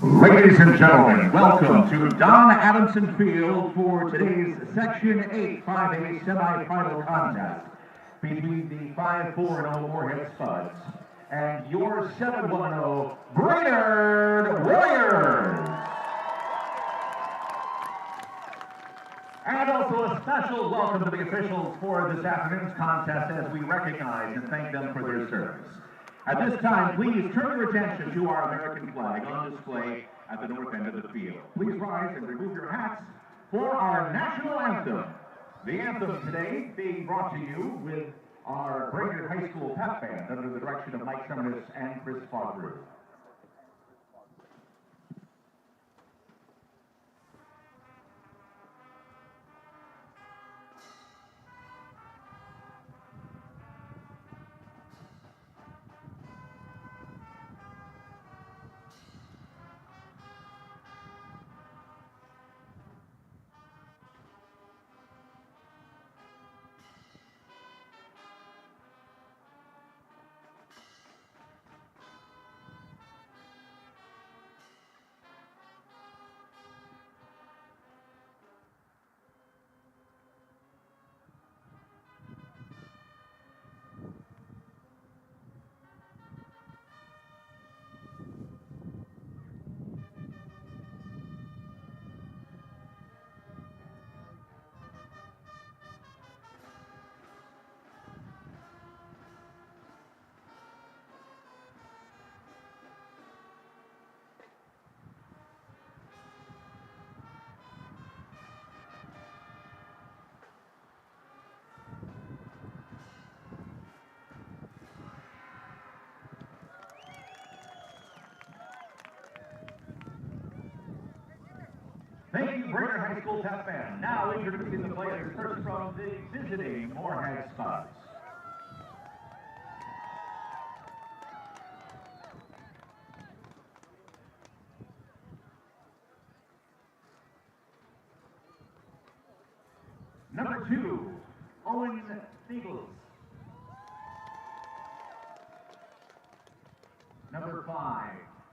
Ladies and gentlemen, welcome to Don Adamson Field for today's Section 8 5A semifinal contest between the 5-4-0 Moorhead Spuds and your 7-1-0 Brainerd Warriors. And also a special welcome to the officials for this afternoon's contest as we recognize and thank them for their service. At this time, please turn your attention to our American flag on display at the north end of the field. Please rise and remove your hats for our national anthem. The anthem today being brought to you with our Brainerd High School pep band under the direction of Mike Summerus and Chris Faudrew. Thank you, Brainerd High School pep band. Now introducing the players first from the visiting Morehead Spuds. Number 2, Owen Stiegels. Number 5,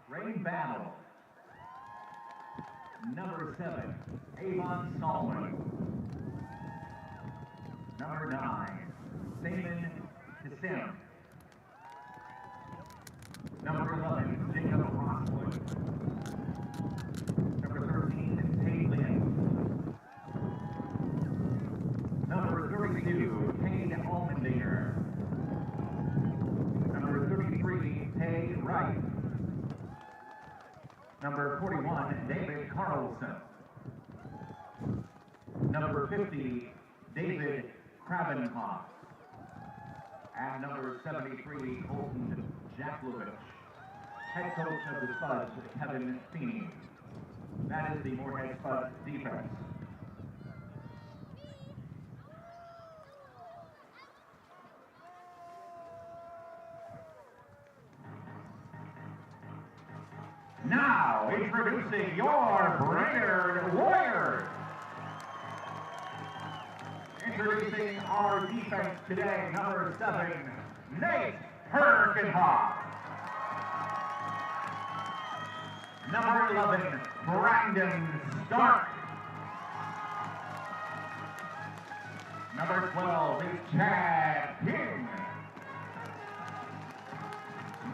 Rain Battle. Number 7, Avon Solomon. Number 9, Damon Kissim. Number 11, Jacob Rosswood. Number 13, Tate Lynn. Number 32, Kane Almendinger. Number 33, Tay Wright. Number 41, David Carlson. Number 50, David Krabenhoff. And number 73, Colton Jaklovich. Head coach of the Spuds, Kevin Feeney. That is the Moorhead Spuds defense. Now, introducing your Brainerd Warriors. Introducing our defense today, number 7, Nate Herkenhoff. Number 11, Brandon Stark. Number 12 is Chad King.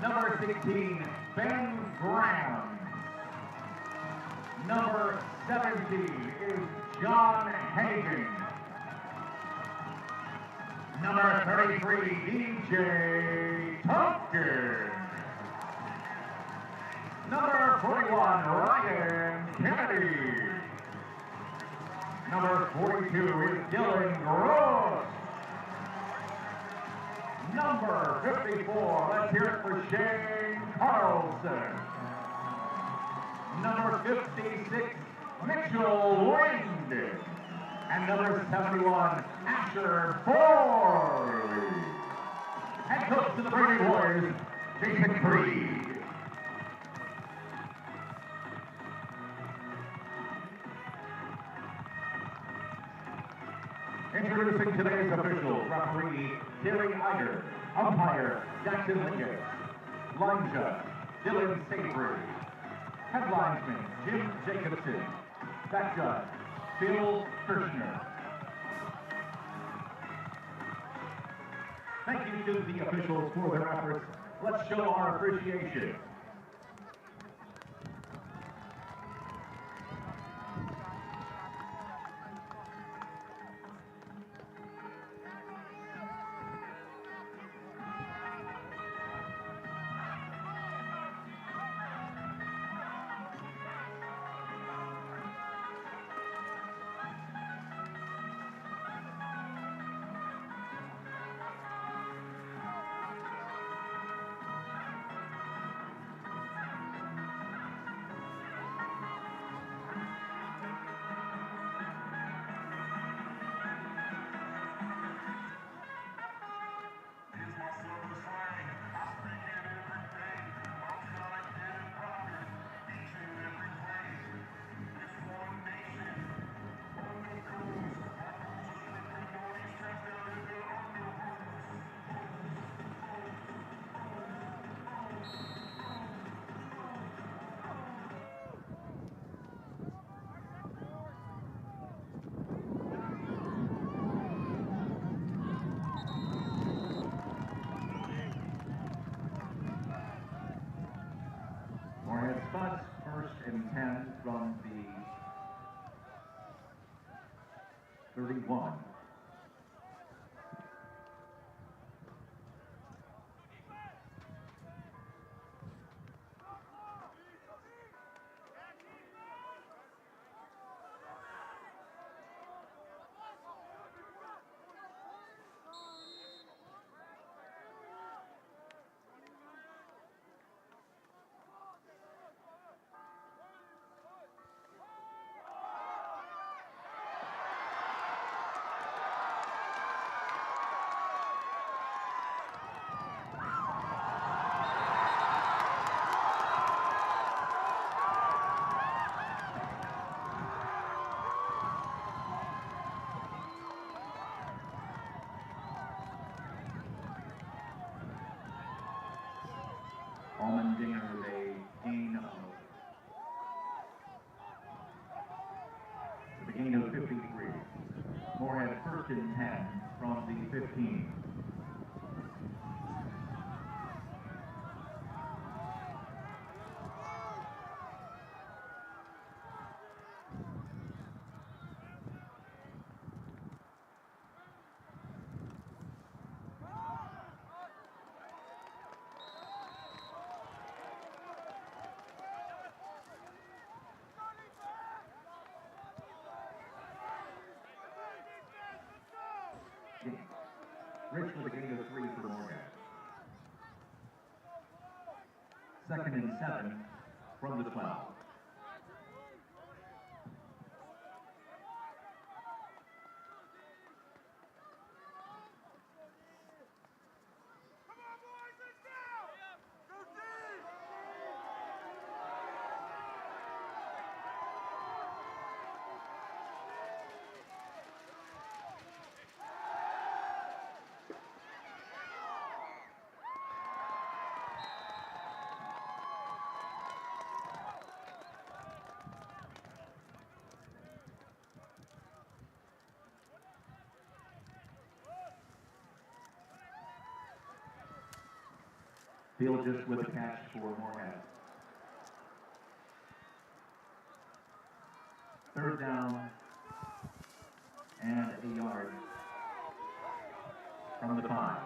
Number 16, Ben Graham. Number 17 is John Hagan. Number 33, DJ Tompkins. Number 41, Ryan Kennedy. Number 42 is Dylan Gross. Number 54, let's hear it for Shane Carlson. Number 56, Mitchell Wind. And number 71, Asher Ford. Head coach to the Brainerd Warriors, Jason Creed. Introducing today's officials, referee Terry Eiger, umpire Jackson Lingus, line judge Dylan Savory, Headlinesman, Jim Jacobson. Back judge, Bill Kirshner. Thank you to the officials for their efforts. Let's show our appreciation. Morehead Spuds, 1st and 10 from the 31. Dinger with a gain of 53. Moorhead 1st and 10 from the 15. Rich with a gain of 3 for Morehead. 2nd and 7 from the 12. Field just with a catch for Morehead. 3rd down and a yard from the 5.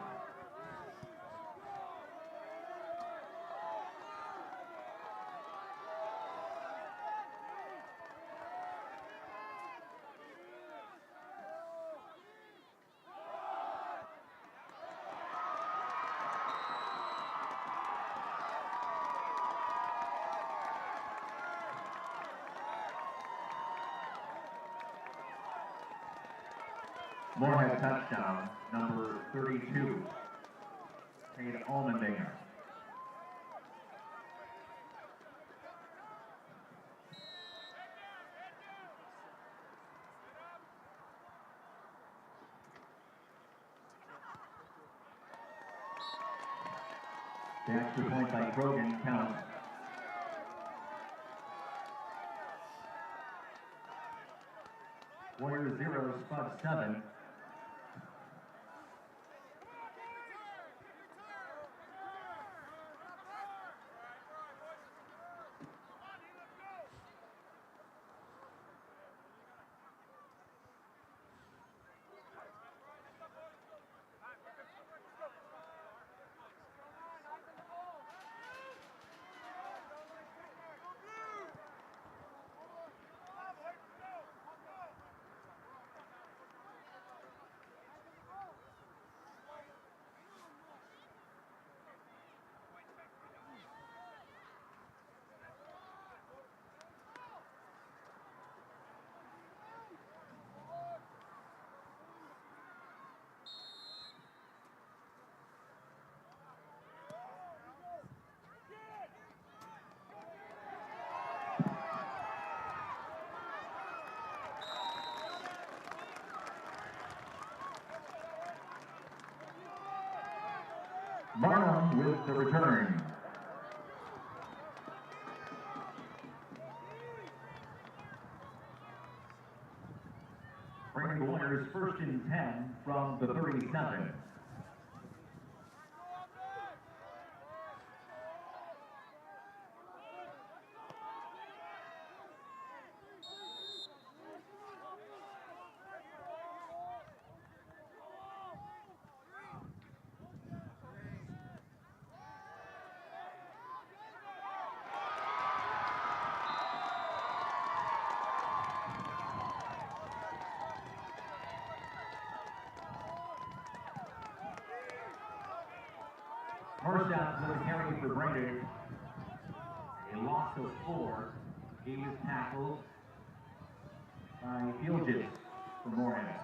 Moorhead touchdown, number 32, Cade Allmendinger. The extra point by Krogan counts. Warriors 0, Spuds 7. Barnum with the return. Brainerd Warriors 1st and 10 from the 37. First down for the carry for Brainerd. A loss of 4. He was tackled by Fieldges for Moorhead.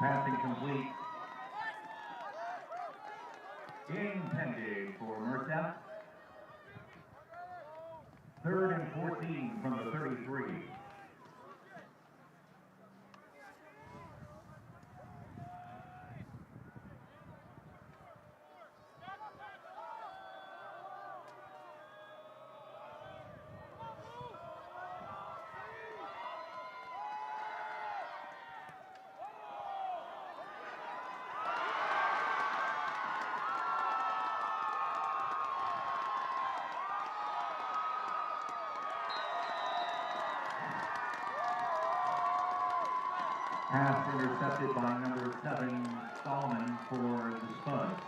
Passing complete. Intended for Moorhead. 3rd and 14 from the 33. Pass intercepted by number 7, Solomon, for the Spuds.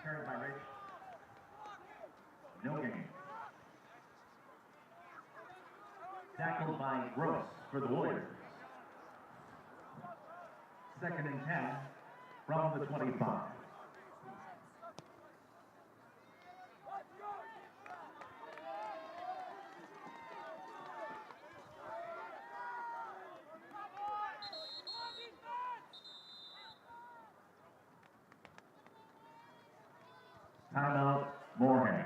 Carried by Rich. No gain. Tackled by Gross for the Warriors. 2nd and 10 from the 25. Timeout, Moorhead.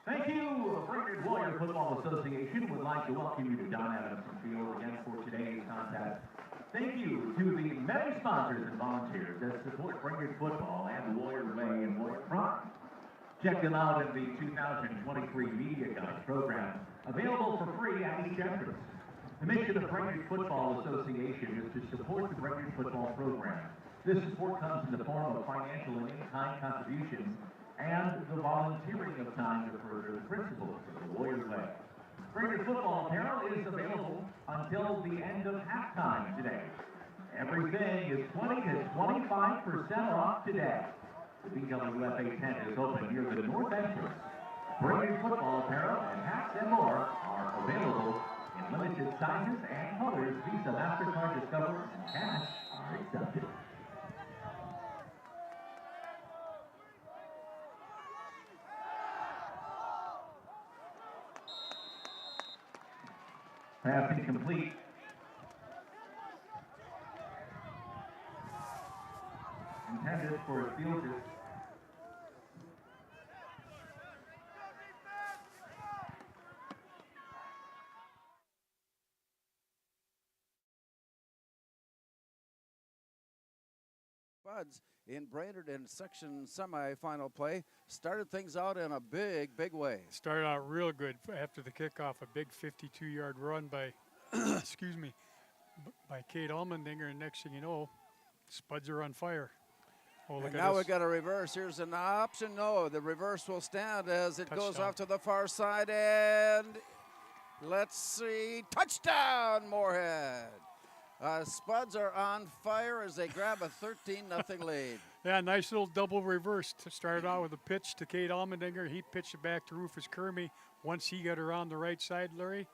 Thank you, Brainerd Warrior Football Association would like to welcome you to Don Adamson Field again for today's contest. Thank you to the many sponsors and volunteers that support Brainerd football and the Warrior Way and Warrior Pride. Check them out in the 2023 Media Guide program, available for free at each entrance. The mission of Brainerd Football Association is to support the Brainerd football program. This support comes in the form of financial and in-kind contributions and the volunteering of time to further the principles of the Warrior Way. Brainerd football apparel is available until the end of halftime today. Everything is 20 to 25% off today. The BWFA tent is open near the north entrance. Brainerd football apparel and hats and more are available in limited sizes and colors. Visa, MasterCard, Discover, and cash are accepted. Pass incomplete. Intended for Fields. Spuds in Brainerd in section semifinal play started things out in a big way. Started out real good after the kickoff, a big 52-yard run by, excuse me, by Kate Allmendinger, and next thing you know, Spuds are on fire. Oh, look And at now this. we've got a reverse. Here's an option. No, the reverse will stand as it goes Touchdown. off to the far side, and let's see, touchdown, Moorhead. Spuds are on fire as they grab a 13-0 lead. Yeah, nice little double reverse. Started out with a pitch to Kate Allmendinger. He pitched it back to Rufus Kermy. Once he got around the right side, Larry,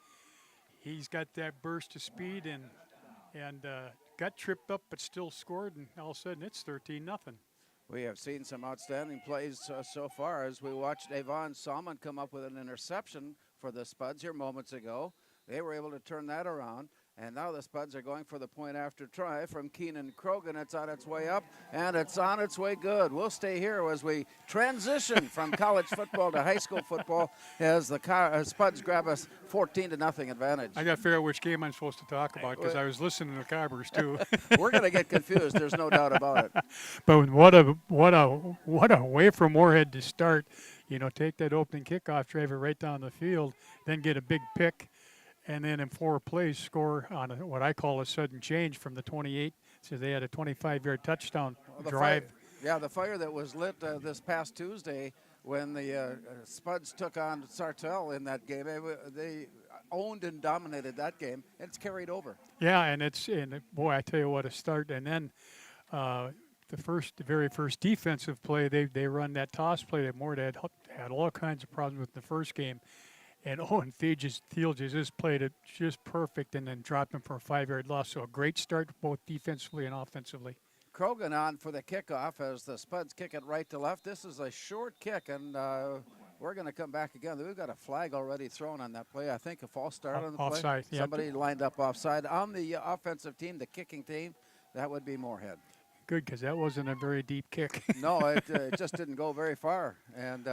he's got that burst of speed and got tripped up but still scored, and all of a sudden it's 13-0. We have seen some outstanding plays so far as we watched Avon Salmon come up with an interception for the Spuds here moments ago. They were able to turn that around. And now the Spuds are going for the point after try from Keenan Krogan. It's on its way up, and it's on its way good. We'll stay here as we transition from college football to high school football as the Spuds grab us 14-0 advantage. I got to figure out which game I'm supposed to talk about because I was listening to the Cobbers too. We're going to get confused. There's no doubt about it. But what a way for Moorhead to start. You know, take that opening kickoff, drive it right down the field, then get a big pick. And then in 4 plays, score on what I call a sudden change from the 28. So they had a 25-yard touchdown drive. The fire that was lit this past Tuesday when the Spuds took on Sartell in that game. They owned and dominated that game. And it's carried over. Yeah, and boy, I tell you what, a start. And then the very first defensive play, they run that toss play that Moorhead had all kinds of problems with in the first game. And Owen Thielges just played it just perfect and then dropped him for a 5-yard loss. So a great start both defensively and offensively. Krogan on for the kickoff as the Spuds kick it right to left. This is a short kick, and we're going to come back again. We've got a flag already thrown on that play. I think a false start on the play. Offside. Somebody lined up offside. On the offensive team, the kicking team, that would be Morehead. Good, because that wasn't a very deep kick. No, it just didn't go very far. And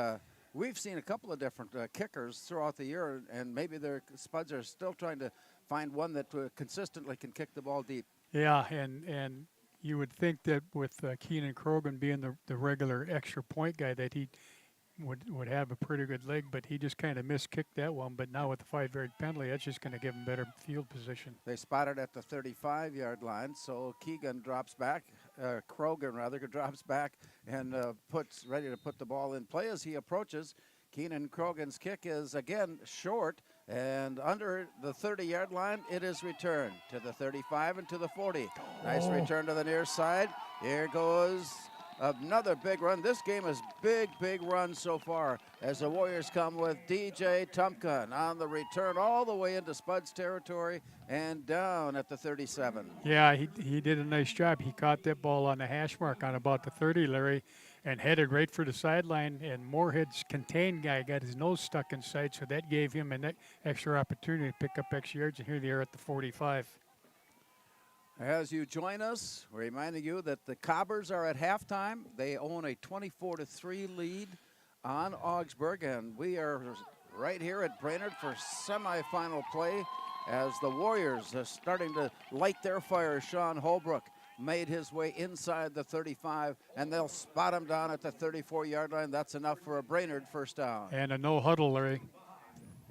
we've seen a couple of different kickers throughout the year, and maybe their Spuds are still trying to find one that consistently can kick the ball deep. Yeah, and you would think that with Keenan Krogan being the regular extra point guy that he would have a pretty good leg, but he just kind of miskicked that one. But now with the 5-yard penalty, that's just going to give him better field position. They spotted at the 35-yard line, so Krogan drops back and ready to put the ball in play as he approaches. Keenan Krogan's kick is again short and under the 30-yard line. It is returned to the 35 and to the 40. Nice return to the near side. Here goes another big run. This game is big run so far as the Warriors come with DJ Tumpkin on the return all the way into Spuds territory and down at the 37. Yeah, he did a nice job. He caught that ball on the hash mark on about the 30, Larry, and headed right for the sideline. And Moorhead's contained guy got his nose stuck inside, so that gave him an extra opportunity to pick up extra yards. And here they are at the 45. As you join us, we're reminding you that the Cobbers are at halftime. They own a 24-3 lead on Augsburg, and we are right here at Brainerd for semifinal play as the Warriors are starting to light their fire. Sean Holbrook made his way inside the 35, and they'll spot him down at the 34-yard line. That's enough for a Brainerd first down. And a no huddle, Larry.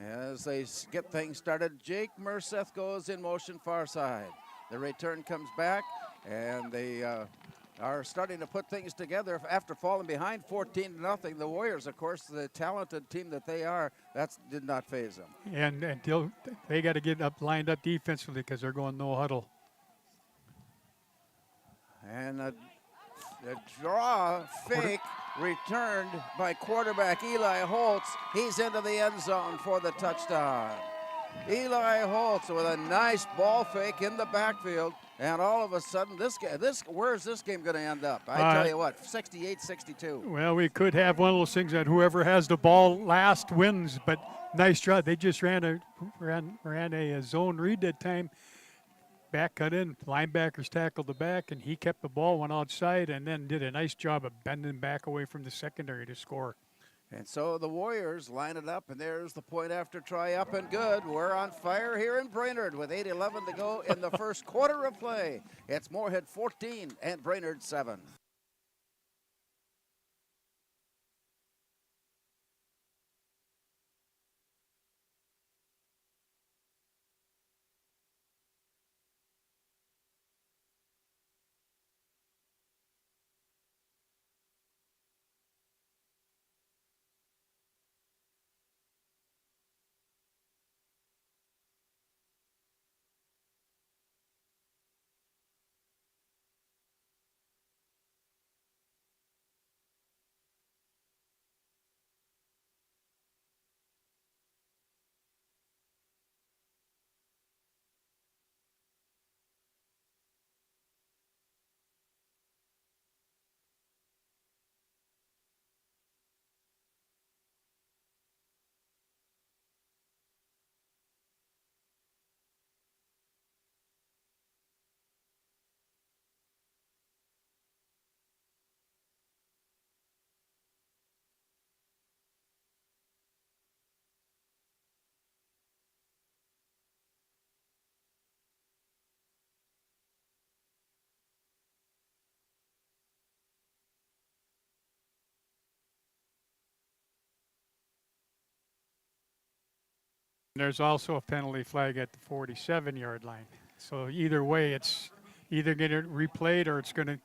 As they get things started, Jake Merseth goes in motion far side. The return comes back, and they are starting to put things together after falling behind 14-0. The Warriors, of course, the talented team that they are, that did not faze them. And they got to get up lined up defensively because they're going no huddle. And a draw fake returned by quarterback Eli Holtz. He's into the end zone for the touchdown. Eli Holtz with a nice ball fake in the backfield. And all of a sudden, where's this game going to end up? I tell you what, 68-62. Well, we could have one of those things that whoever has the ball last wins, but nice job. They just ran a zone read that time. Back cut in, linebackers tackled the back, and he kept the ball, went outside, and then did a nice job of bending back away from the secondary to score. And so the Warriors line it up, and there's the point after try up and good. We're on fire here in Brainerd with 8:11 to go in the first quarter of play. It's Moorhead 14 and Brainerd 7. There's also a penalty flag at the 47-yard line. So either way, it's either going to replayed or it's going to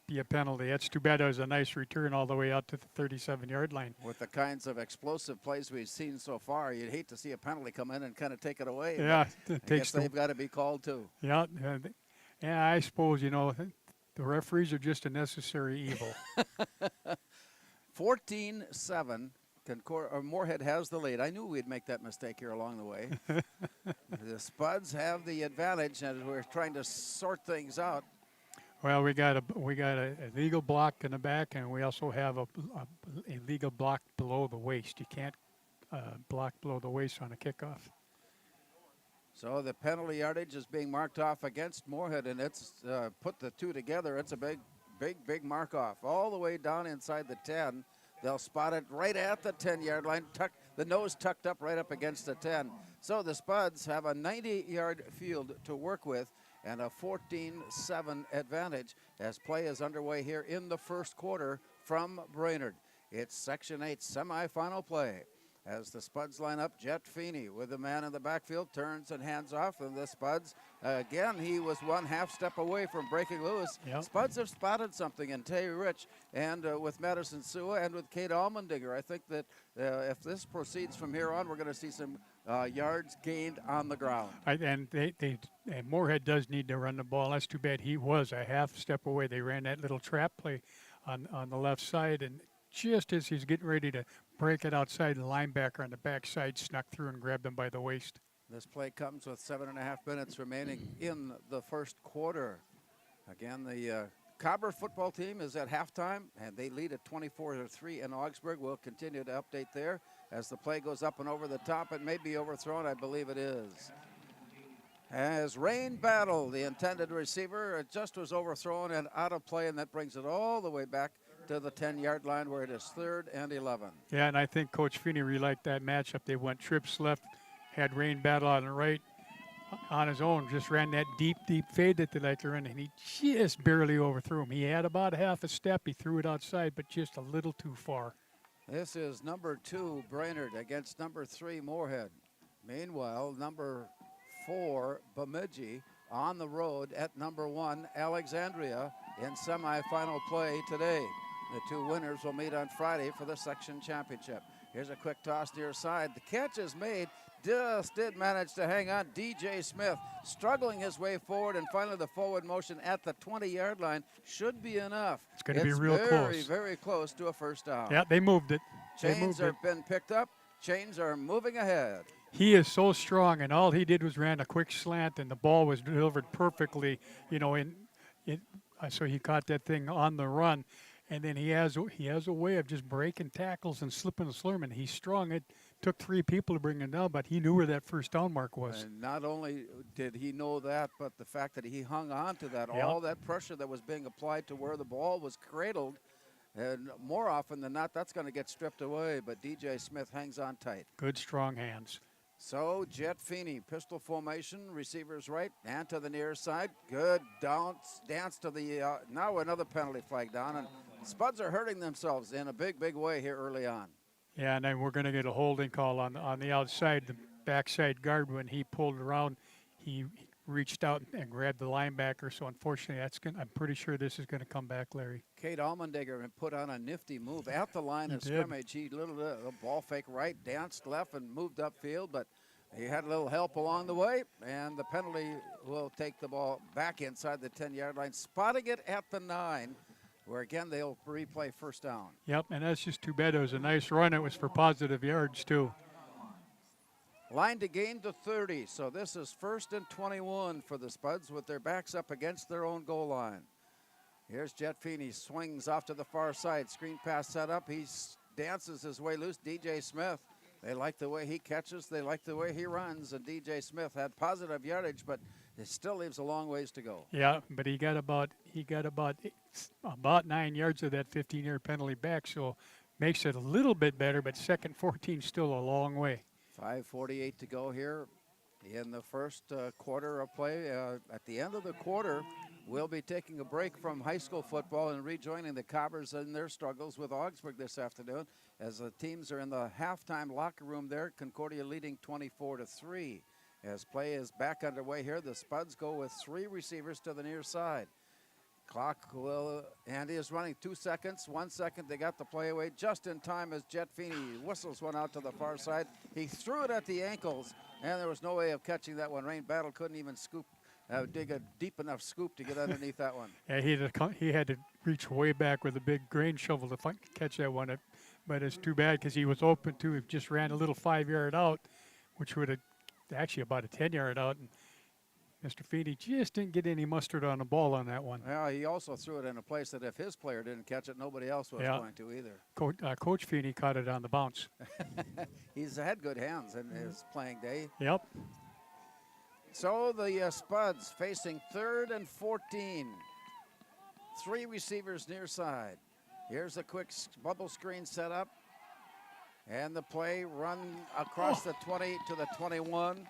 be a penalty. That's too bad. It was a nice return all the way out to the 37-yard line. With the kinds of explosive plays we've seen so far, you'd hate to see a penalty come in and kind of take it away. Yeah, I guess they've got to be called too. Yeah, yeah. I suppose the referees are just a necessary evil. 14-7. Moorhead has the lead. I knew we'd make that mistake here along the way. The Spuds have the advantage, and we're trying to sort things out. Well, we got a legal block in the back, and we also have a legal block below the waist. You can't block below the waist on a kickoff. So the penalty yardage is being marked off against Moorhead, and it's put the two together. It's a big mark off all the way down inside the 10. They'll spot it right at the 10-yard line, the nose tucked up right up against the 10. So the Spuds have a 90-yard field to work with and a 14-7 advantage as play is underway here in the first quarter from Brainerd. It's Section 8 semifinal play. As the Spuds line up, Jet Feeney with the man in the backfield turns and hands off, and the Spuds, again, he was one half step away from breaking loose. Yep. Spuds have spotted something in Tay Rich and with Madison Sua and with Kate Allmendinger. I think that if this proceeds from here on, we're going to see some yards gained on the ground. And Moorhead does need to run the ball. That's too bad. He was a half step away. They ran that little trap play on the left side, and just as he's getting ready to break it outside, the linebacker on the backside snuck through and grabbed him by the waist. This play comes with 7.5 minutes remaining in the first quarter. Again, the Cobber football team is at halftime, and they lead at 24-3 in Augsburg. We'll continue to update there as the play goes up and over the top. It may be overthrown. I believe it is. As Rain Battle, the intended receiver, it just was overthrown and out of play, and that brings it all the way back to the 10-yard line where it is 3rd and 11. Yeah, and I think Coach Feeney really liked that matchup. They went trips left, had Rain Battle on the right on his own, just ran that deep fade that they like to run, and he just barely overthrew him. He had about half a step. He threw it outside, but just a little too far. This is number 2, Brainerd, against number 3, Moorhead. Meanwhile, number 4, Bemidji, on the road at number 1, Alexandria. in semifinal play today. The two winners will meet on Friday for the section championship. Here's a quick toss near side. The catch is made. Just did manage to hang on. DJ Smith struggling his way forward, and finally the forward motion at the 20-yard line should be enough. It's going to be real very, close. very close to a first down. Yeah, they moved it. Chains have been picked up. Chains are moving ahead. He is so strong, and all he did was ran a quick slant, and the ball was delivered perfectly, you know, so he caught that thing on the run. And then he has a way of just breaking tackles and slipping and slurming. He's strong. It took 3 people to bring him down, but he knew where that first down mark was. And not only did he know that, but the fact that he hung on to that, all that pressure that was being applied to where the ball was cradled, and more often than not, that's going to get stripped away, but DJ Smith hangs on tight. Good, strong hands. So Jet Feeney, pistol formation, receivers right and to the near side. Good dance to the, now another penalty flag down, and Spuds are hurting themselves in a big, big way here early on. Yeah, and then we're going to get a holding call on the outside. The backside guard, when he pulled around, he reached out and grabbed the linebacker. So unfortunately, I'm pretty sure this is going to come back, Larry. Kate Allmendinger put on a nifty move at the line of scrimmage. He a ball fake right, danced left, and moved upfield, but he had a little help along the way, and the penalty will take the ball back inside the 10-yard line, spotting it at the 9. Where again they'll replay first down. Yep, and that's just too bad. It was a nice run. It was for positive yards too. Line to gain to 30, so this is 1st and 21 for the Spuds with their backs up against their own goal line. Here's Jet Feeney, swings off to the far side. Screen pass set up. He dances his way loose. DJ Smith, they like the way he catches. They like the way he runs. And DJ Smith had positive yardage, but it still leaves a long ways to go. Yeah, but he got about 9 yards of that 15-yard penalty back, so makes it a little bit better. But 2nd 14 still a long way. 5:48 to go here in the first quarter of play. At the end of the quarter, we'll be taking a break from high school football and rejoining the Cobbers in their struggles with Augsburg this afternoon, as the teams are in the halftime locker room there. Concordia leading 24-3. As play is back underway here, the Spuds go with 3 receivers to the near side. Clock will, and he is running 2 seconds, 1 second. They got the play away just in time as Jet Feeney whistles one out to the far side. He threw it at the ankles, and there was no way of catching that one. Rain Battle couldn't even dig a deep enough scoop to get underneath that one. Yeah, he had to reach way back with a big grain shovel to catch that one. But it's too bad because he was open to. He just ran a little 5-yard out, which would have actually about a 10-yard out. And Mr. Feeney just didn't get any mustard on the ball on that one. Yeah, he also threw it in a place that if his player didn't catch it, nobody else was going to either. Coach Feeney caught it on the bounce. He's had good hands in his playing day. Yep. So the Spuds facing 3rd and 14. 3 receivers near side. Here's a quick bubble screen set up. And the play run across the 20 to the 21.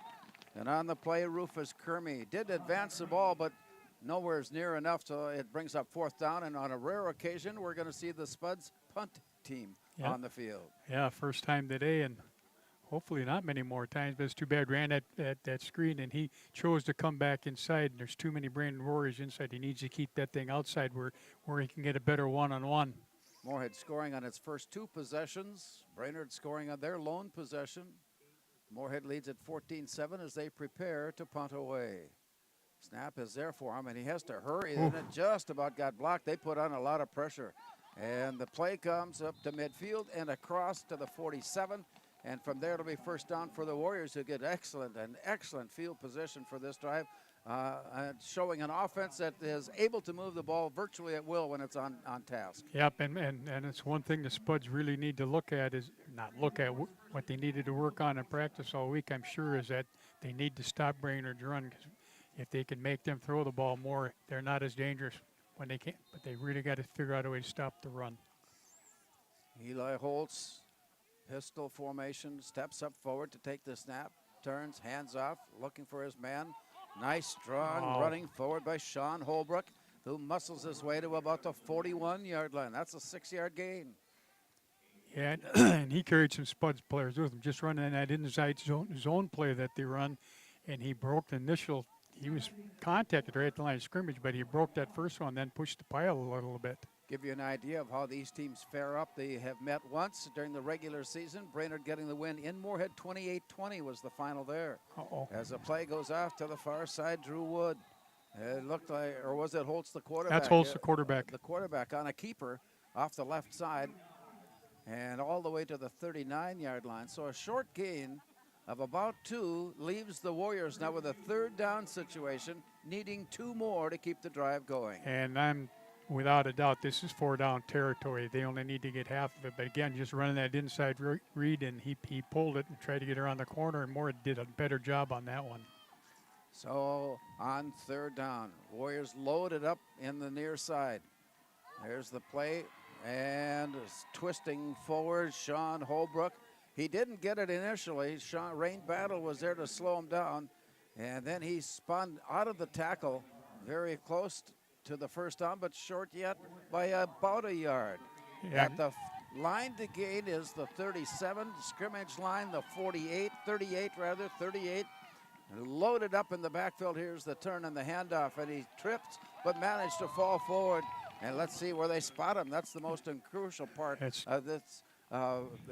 And on the play, Rufus Kermey did advance the ball, but nowhere near enough, so it brings up 4th down. And on a rare occasion, we're going to see the Spuds punt team on the field. Yeah, first time today, and hopefully not many more times, but it's too bad. Ran that screen, and he chose to come back inside. And there's too many Brainerd Warriors inside. He needs to keep that thing outside where he can get a better one-on-one. Moorhead scoring on its first 2 possessions. Brainerd scoring on their lone possession. Moorhead leads at 14-7 as they prepare to punt away. Snap is there for him, and he has to hurry, and it just about got blocked. They put on a lot of pressure. And the play comes up to midfield and across to the 47. And from there, it'll be first down for the Warriors, who get excellent field position for this drive, showing an offense that is able to move the ball virtually at will when it's on task. Yep, and it's one thing the Spuds really need to look at is not look at what they needed to work on in practice all week, I'm sure, is that they need to stop Brainerd's run, because if they can make them throw the ball more, they're not as dangerous when they can't, but they really got to figure out a way to stop the run. Eli Holtz, pistol formation, steps up forward to take the snap, turns, hands off, looking for his man. Nice strong running forward by Sean Holbrook, who muscles his way to about the 41-yard line. That's a 6-yard gain. Yeah, and he carried some Spuds players with him, just running that inside zone play that they run, and he broke the initial he was contacted right at the line of scrimmage, but he broke that first one, then pushed the pile a little bit. Give you an idea of how these teams fare up. They have met once during the regular season. Brainerd getting the win in Moorhead. 28-20 was the final there. Uh-oh. As the play goes off to the far side, Drew Wood. It looked like, or was it Holtz the quarterback? That's Holtz the quarterback. The quarterback on a keeper off the left side and all the way to the 39-yard line. So a short gain of about 2 leaves the Warriors now with a 3rd down situation, needing 2 more to keep the drive going. And I'm without a doubt, this is 4 down territory. They only need to get half of it. But again, just running that inside read, and he pulled it and tried to get around the corner, and Moore did a better job on that one. So on 3rd down, Warriors loaded up in the near side. There's the play, and twisting forward, Sean Holbrook. He didn't get it initially. Rain Battle was there to slow him down, and then he spun out of the tackle very close to the first down, but short yet by about a yard. Yeah. At the line to gain is the 37, scrimmage line, the 38. And loaded up in the backfield. Here's the turn and the handoff, and he tripped but managed to fall forward. And let's see where they spot him. That's the most crucial part of this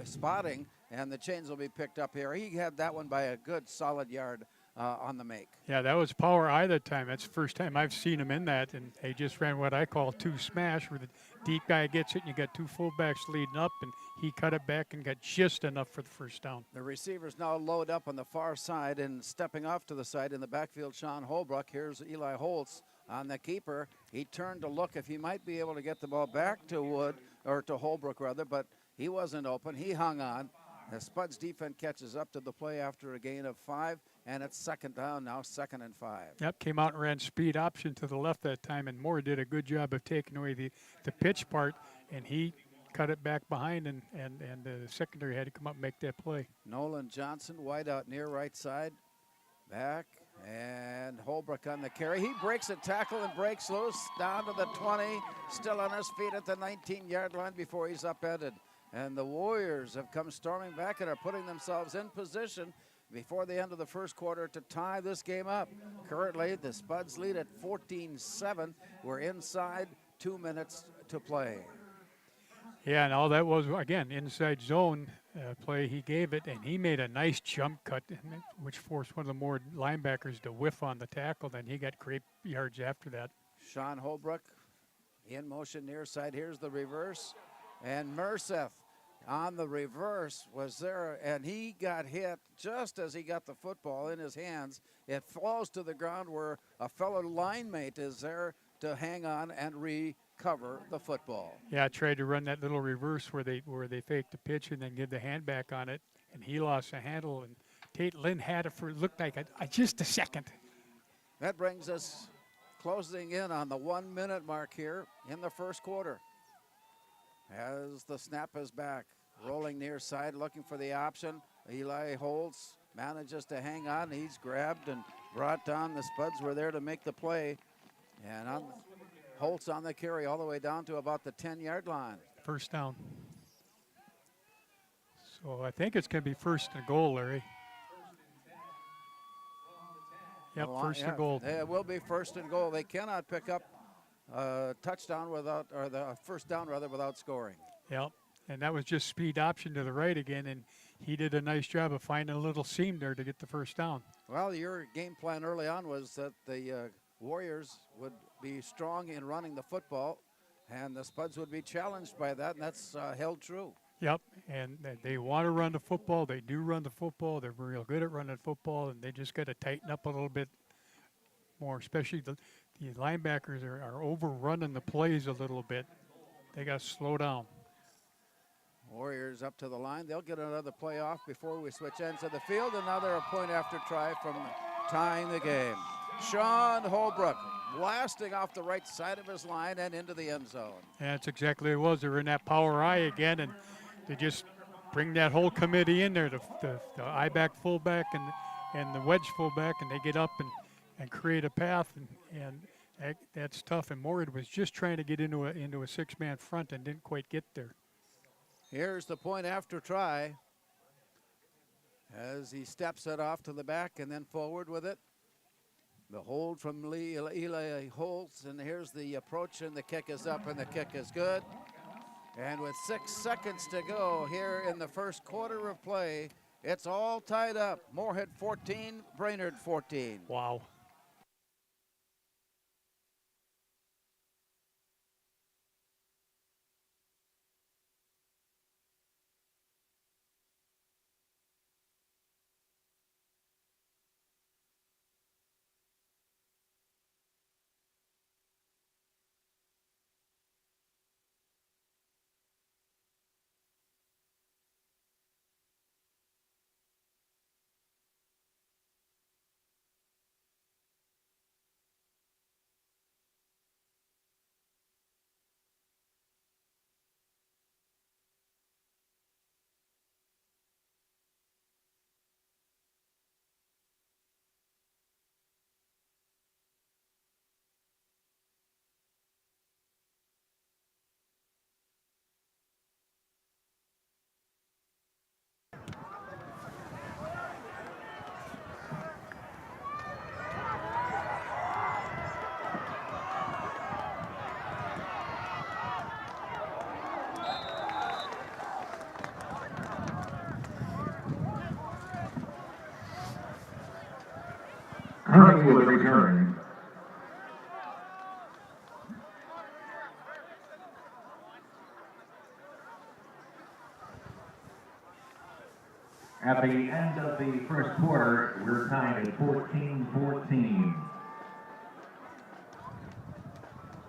spotting, and the chains will be picked up here. He had that one by a good solid yard on the make. Yeah, that was power eye that time. That's the first time I've seen him in that, and they just ran what I call 2 smash, where the deep guy gets it, and you got 2 fullbacks leading up, and he cut it back and got just enough for the first down. The receivers now load up on the far side, and stepping off to the side in the backfield, Sean Holbrook. Here's Eli Holtz on the keeper. He turned to look if he might be able to get the ball back to Wood, or to Holbrook rather, but he wasn't open. He hung on. The Spuds defense catches up to the play after a gain of 5, and it's 2nd down now, 2nd and 5. Yep, came out and ran speed option to the left that time, and Moore did a good job of taking away the pitch part, and he cut it back behind, and the secondary had to come up and make that play. Nolan Johnson, wide out near right side. Back, and Holbrook on the carry. He breaks a tackle and breaks loose down to the 20, still on his feet at the 19-yard line before he's upended. And the Warriors have come storming back and are putting themselves in position before the end of the first quarter to tie this game up. Currently, the Spuds lead at 14-7. We're inside 2 minutes to play. Yeah, and all that was, again, inside zone play. He gave it, and he made a nice jump cut, which forced one of the more linebackers to whiff on the tackle. Then he got great yards after that. Sean Holbrook in motion near side. Here's the reverse. And Merseth on the reverse was there, and he got hit just as he got the football in his hands. It falls to the ground where a fellow line mate is there to hang on and recover the football. Yeah, I tried to run that little reverse where they faked the pitch and then give the hand back on it, and he lost the handle, and Tate Lynn had it for, looked like just a second. That brings us closing in on the 1 minute mark here in the first quarter. As the snap is back, rolling near side, looking for the option. Eli Holtz manages to hang on. He's grabbed and brought down. The Spuds were there to make the play. And Holtz on the carry all the way down to about the 10-yard line. First down. So I think it's going to be 1st and goal, Larry. Yep, 1st and goal. It will be 1st and goal. They cannot pick up touchdown without, or the first down rather, without scoring. Yep, and that was just speed option to the right again, and he did a nice job of finding a little seam there to get the first down. Well, your game plan early on was that the Warriors would be strong in running the football, and the Spuds would be challenged by that, and that's held true. Yep, and they want to run the football. They do run the football. They're real good at running football, and they just got to tighten up a little bit more, especially the linebackers are overrunning the plays a little bit. They got to slow down. Warriors up to the line. They'll get another play off before we switch ends of the field. Another point after try from tying the game. Sean Holbrook blasting off the right side of his line and into the end zone. Yeah, that's exactly what it was. They were in that power eye again, and they just bring that whole committee in there, the I-back fullback and the wedge fullback, and they get up and create a path, and that's tough. And Moorhead was just trying to get into a 6-man front and didn't quite get there. Here's the point after try as he steps it off to the back and then forward with it. The hold from Eli Holtz, and here's the approach, and the kick is up, and the kick is good. And with 6 seconds to go here in the first quarter of play, it's all tied up. Moorhead 14, Brainerd 14. Wow. Currently with return. At the end of the first quarter, we're tied at 14-14.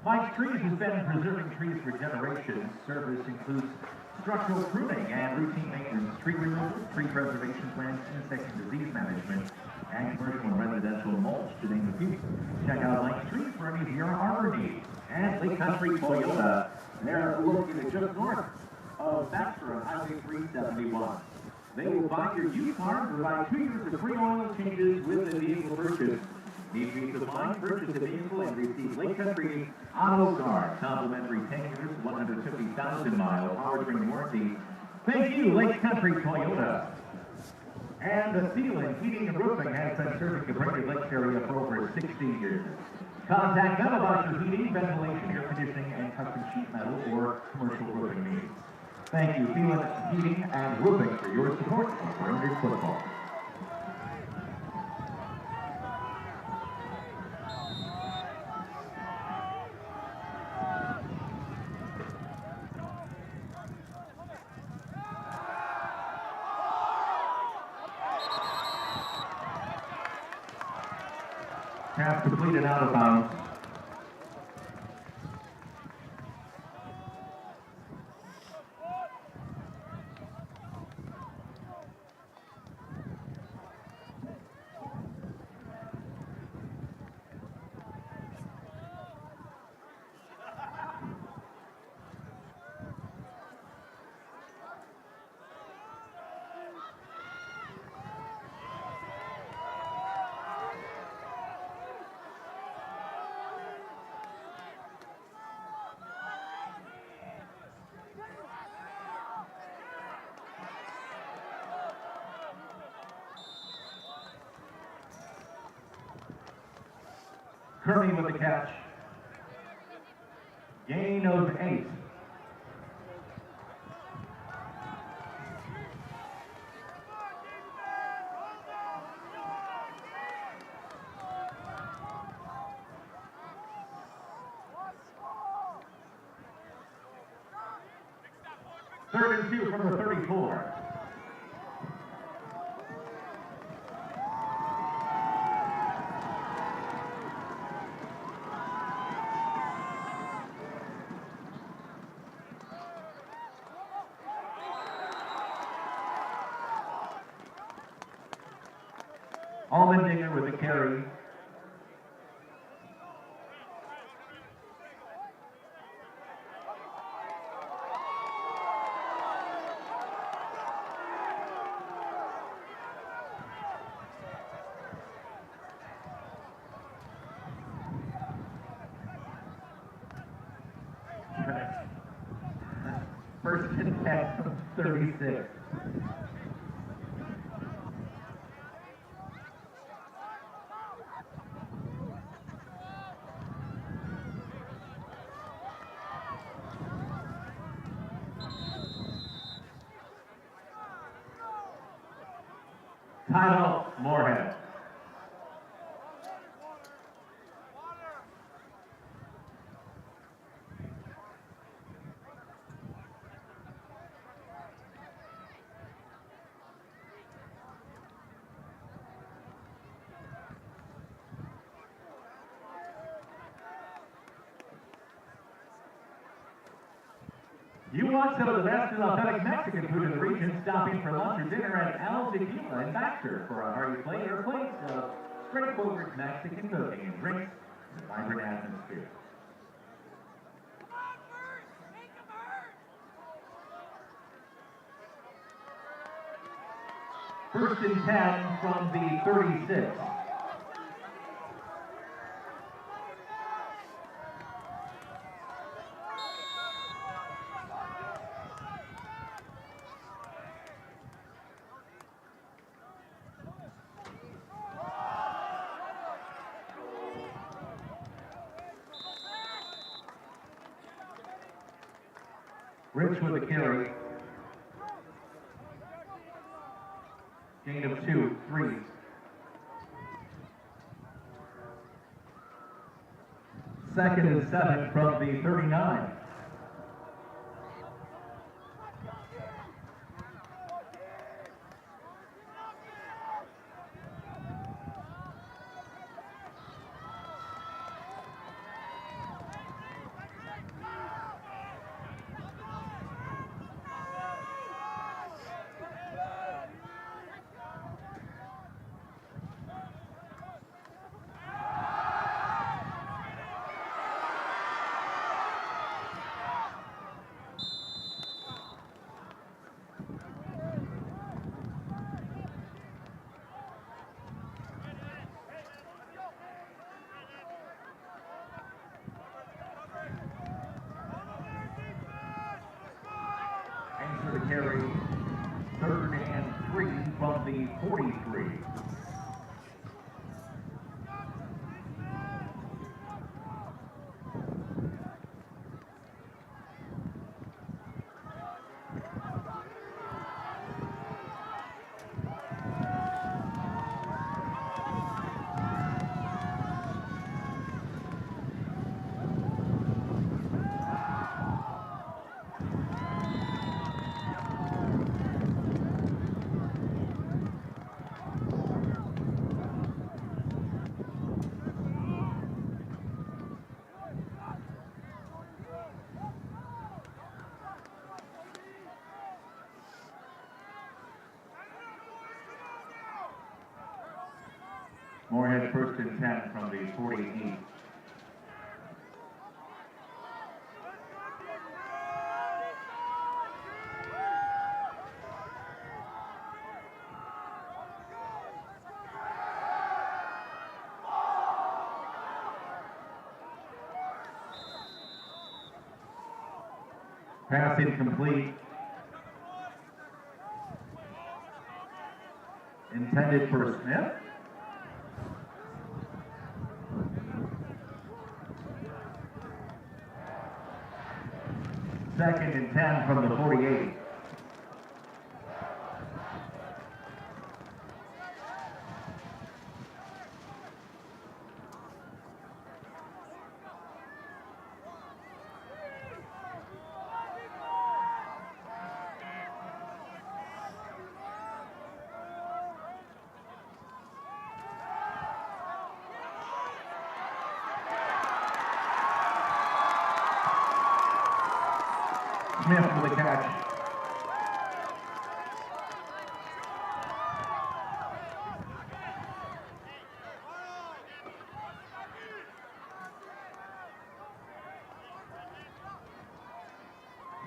Mike's Trees has been preserving trees for generations. Service includes structural pruning and routine maintenance, tree removal, tree preservation plans, insect and disease management, and commercial and residential mulch, to name a few. Check out Mike's Trees for any of your arbor needs. And Lake Country Toyota, they're located just north of Baxter on Highway 371. They will buy your used car and provide 2 years of free oil changes with the vehicle purchase. Need peace of mind, purchase a vehicle and receive Lake Country Auto Guard, complimentary 10 years, 150,000 mile powertrain warranty. Thank you, Lake Country Toyota. And the Sealing Heating and Roofing has been serving the Brainerd Lakes area for over 60 years. Contact them about your heating, ventilation, air conditioning, and custom sheet metal or commercial roofing needs. Thank you, Sealing Heating and Roofing, for your support of Brainerd football. Pass completed out of bounds. Curry with the catch. Gain of 8. Third and 2 from the 34. Allmendinger with the carry. First and 10 from 36. Title, Moorhead. You want some of the best and authentic Mexican food in the region, stopping for lunch or dinner at Al Tequila in Baxter for a hearty plate or plates of straightforward Mexican cooking and drinks in a vibrant atmosphere. First and 10 from the 36. Rich with the carry. Gain of 2, 3. Second and 7 from the 39. Answer the carry. Third and 3 from the 43. Moorhead first and 10 from the 48. Pass incomplete. Intended for Smith. Second and 10 from the 48. Smith with a catch.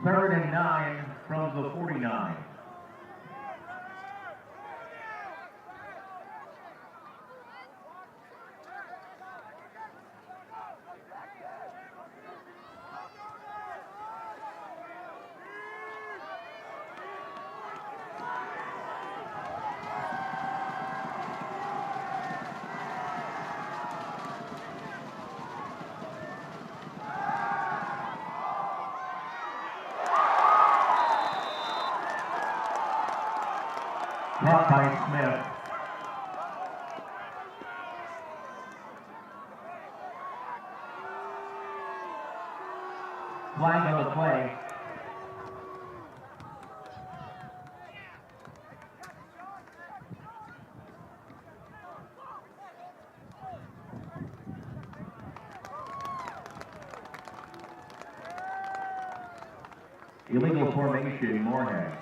Third and 9 from the 49. Caught by Smith. Flag on the play. Illegal formation, Moorhead.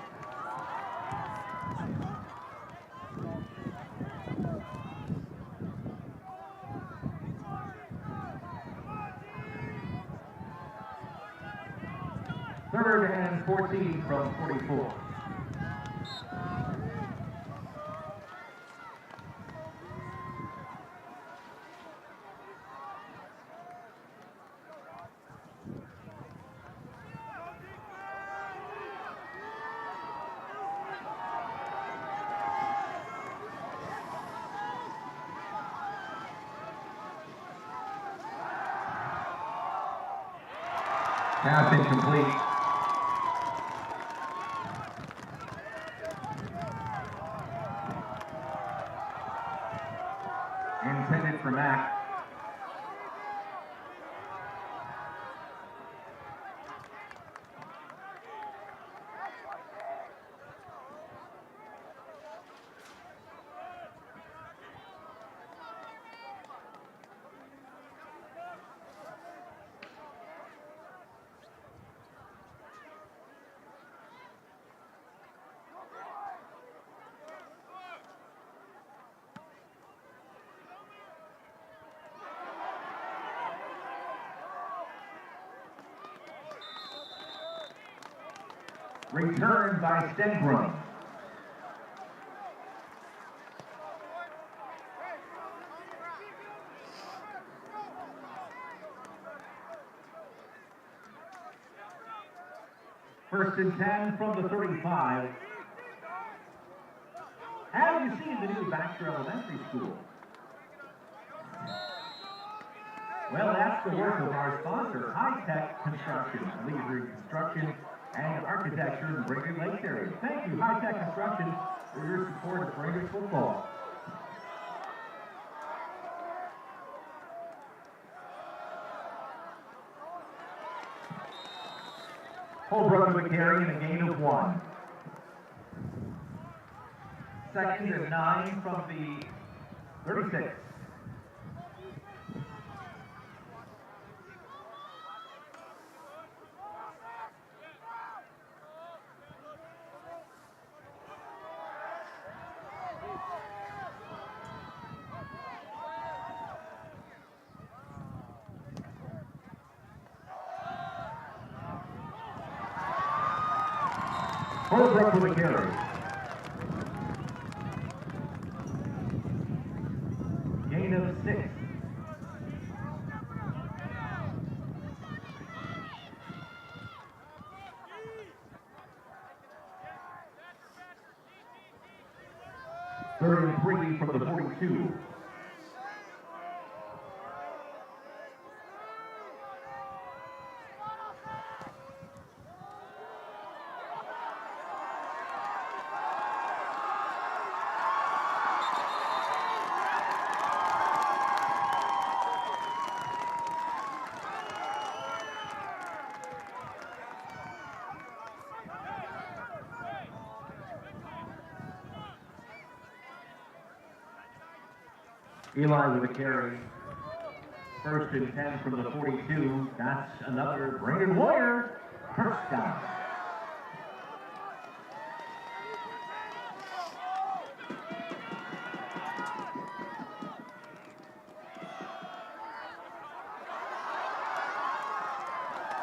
Third and 14 from 44. Pass incomplete. Intended for Mack. Returned by Stenbrum. First and 10 from the 35. Have you seen the new Baxter Elementary School? Well, that's the work of our sponsor, High Tech Construction, leader in construction and architecture in the Brainerd Lake area. Thank you, High Tech Construction, for your support of Brainerd football. Holbrook with a carry and a gain of 1. Second and 9 from the 36. Holbrook with a carry. Gain of 6. Third and 3 from the 42. Eli with a carry. First and 10 from the 42. That's another Brainerd Warrior first down.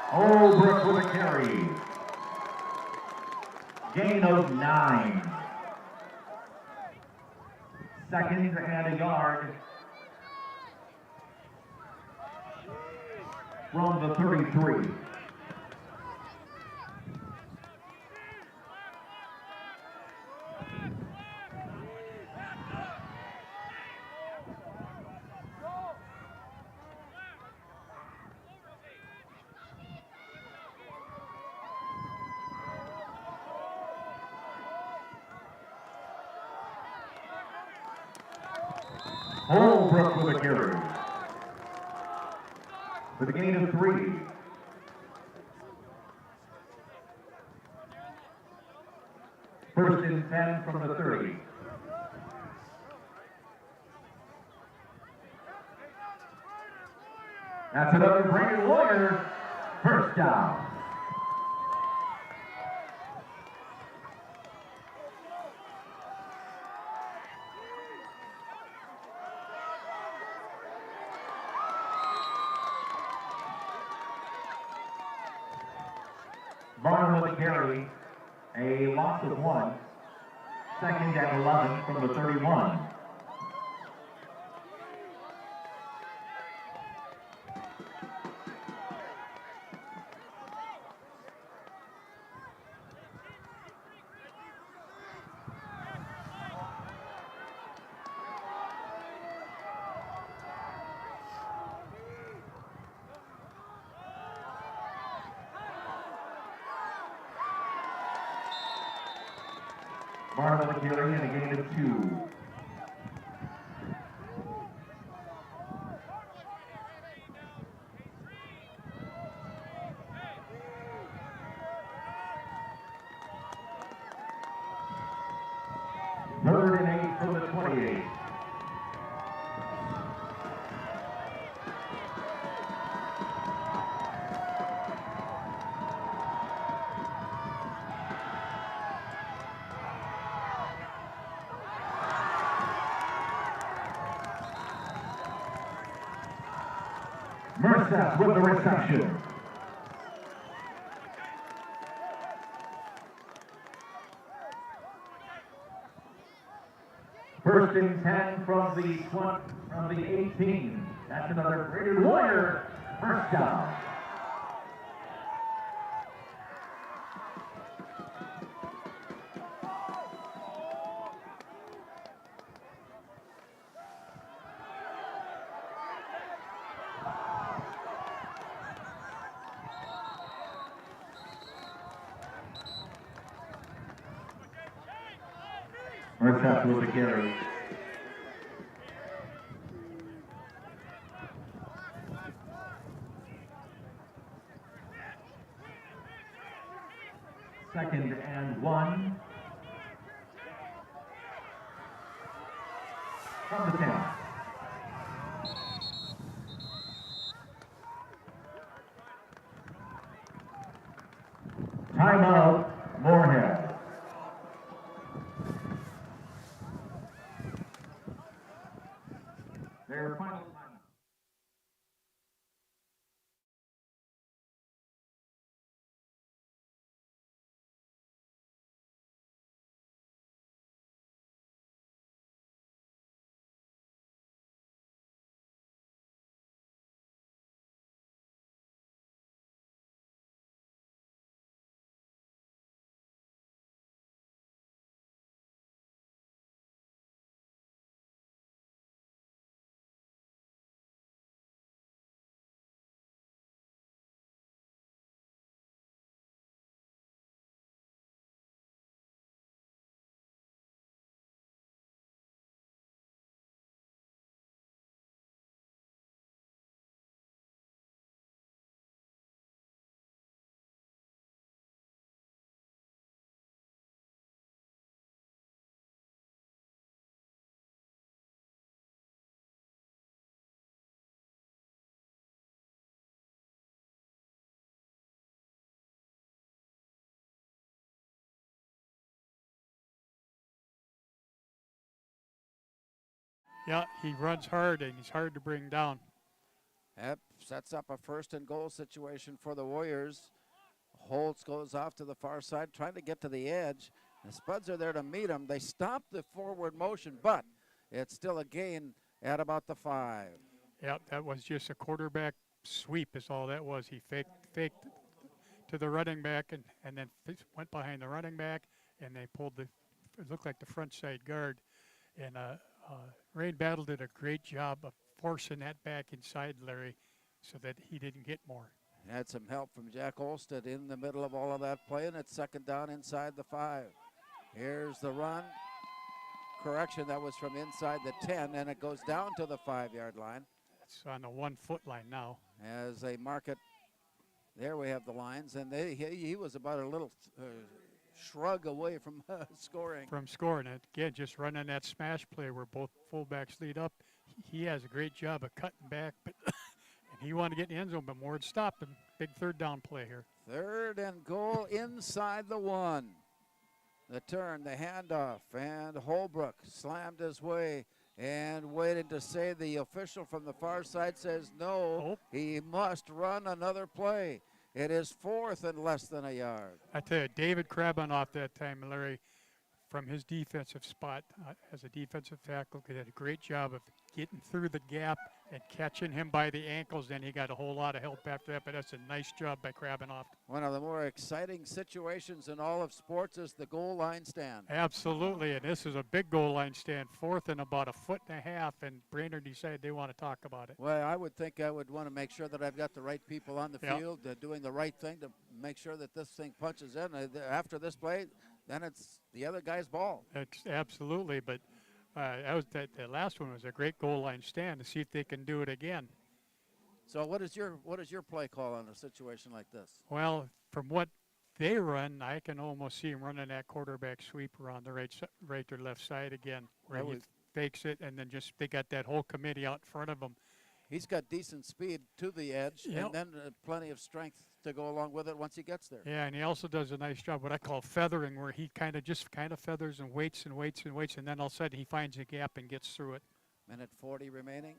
Holbrook with a carry. Gain of 9. Second and a yard from the 33. Holbrook with a carry. With a gain of 3. First and 10 from the 30. That's another Brainerd Warrior first down. Barnum with a carry, a loss of 1. Second and 11 from the 31. Barnum with a carry and a gain of 2. Third and 8 from the 28. Moorhead with the reception. First and 10 from the 18. That's another Brainerd Warrior first down. Moorhead with the carry. Second and 1 from the 10. Timeout, Moorhead. Their final timeout. Yeah, he runs hard and he's hard to bring down. That sets up a first and goal situation for the Warriors. Holtz goes off to the far side, trying to get to the edge. The Spuds are there to meet him. They stop the forward motion, but it's still a gain at about the 5. Yep, that was just a quarterback sweep is all that was. He faked to the running back and then went behind the running back, and they pulled it looked like the front side guard. And Rain Battle did a great job of forcing that back inside Larry so that he didn't get more. Had some help from Jack Olstead in the middle of all of that play, and it's second down inside the 5. Here's the run. Correction, that was from inside the 10, and it goes down to the 5-yard line. It's on the 1 foot line now. As they mark it, there we have the lines, and he was about a little shrug away from scoring. From scoring. And again, just running that smash play where both fullbacks lead up. He has a great job of cutting back, but and he wanted to get in the end zone, but Moorhead stopped him. Big third down play here. 3rd and goal inside the 1. The turn, the handoff, and Holbrook slammed his way and waited to say the official from the far side says no, he must run another play. It is 4th and less than a yard. I tell you, David Krabanoff that time, Larry, from his defensive spot as a defensive tackle, did a great job of getting through the gap and catching him by the ankles. Then he got a whole lot of help after that, but that's a nice job by Krabanoff. One of the more exciting situations in all of sports is the goal line stand. Absolutely, and this is a big goal line stand, 4th and about 1.5 feet, and Brainerd decided they want to talk about it. Well, I would think I would want to make sure that I've got the right people on the field, doing the right thing to make sure that this thing punches in. After this play, then it's the other guy's ball. Absolutely, but that last one was a great goal line stand to see if they can do it again. So what is your play call on a situation like this? Well, from what they run, I can almost see him running that quarterback sweep around the right or left side again, where he fakes it, and then just they got that whole committee out in front of him. He's got decent speed to the edge, and then plenty of strength to go along with it once he gets there. Yeah, and he also does a nice job, what I call feathering, where he kind of feathers and waits and waits and waits, and then all of a sudden he finds a gap and gets through it. Minute 40 remaining.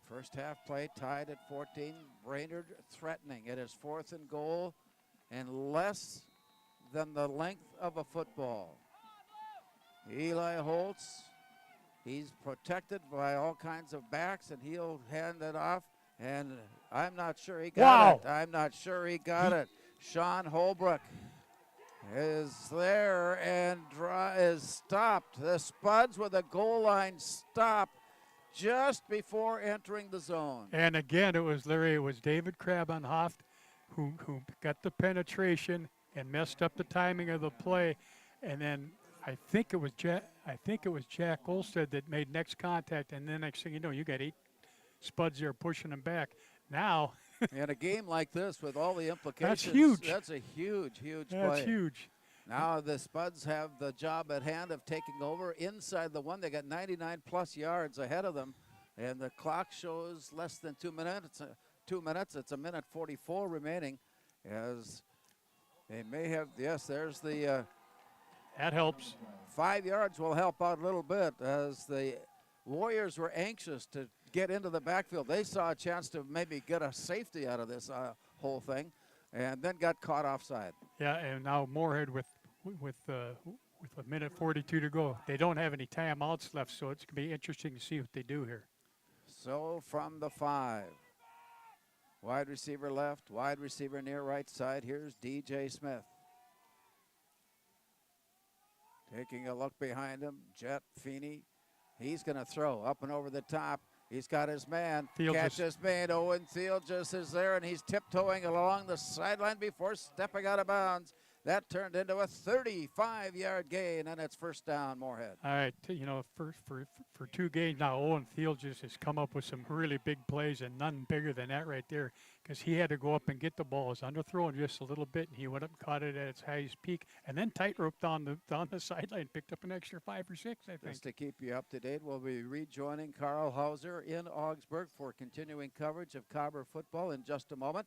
First half play tied at 14. Brainerd threatening. It is 4th and goal and less than the length of a football. Eli Holtz, he's protected by all kinds of backs, and he'll hand it off. And I'm not sure he got it. I'm not sure he got it. Sean Holbrook is there and is stopped. The Spuds with a goal line stop just before entering the zone. And again, it was David Krabanoff who got the penetration and messed up the timing of the play. And then I think it was Jack Olstead that made next contact, and then next thing you know, you got 8 Spuds there pushing him back. Now, in a game like this with all the implications, that's huge. That's a huge play. That's huge. Now the Spuds have the job at hand of taking over inside the 1. They got 99 plus yards ahead of them, and the clock shows less than 2 minutes. 2 minutes. It's 1:44 remaining, as they may have. Yes, there's the. That helps. 5 yards will help out a little bit, as the Warriors were anxious to get into the backfield. They saw a chance to maybe get a safety out of this whole thing, and then got caught offside. Yeah, and now Moorhead with 1:42 to go. They don't have any timeouts left, so it's going to be interesting to see what they do here. So from the 5, wide receiver left, wide receiver near right side. Here's DJ Smith. Taking a look behind him, Jet Feeney. He's going to throw up and over the top. He's got his man. Catch is made. Owen Thiel just is there, and he's tiptoeing along the sideline before stepping out of bounds. That turned into a 35-yard gain, and it's first down, Moorhead. All right, for 2 gains now, Owen Thiel just has come up with some really big plays, and none bigger than that right there, because he had to go up and get the ball. It was underthrown just a little bit, and he went up and caught it at its highest peak, and then tightrope down the sideline, picked up an extra 5 or 6, I think. Just to keep you up to date, we'll be rejoining Carl Hauser in Augsburg for continuing coverage of Cobber football in just a moment.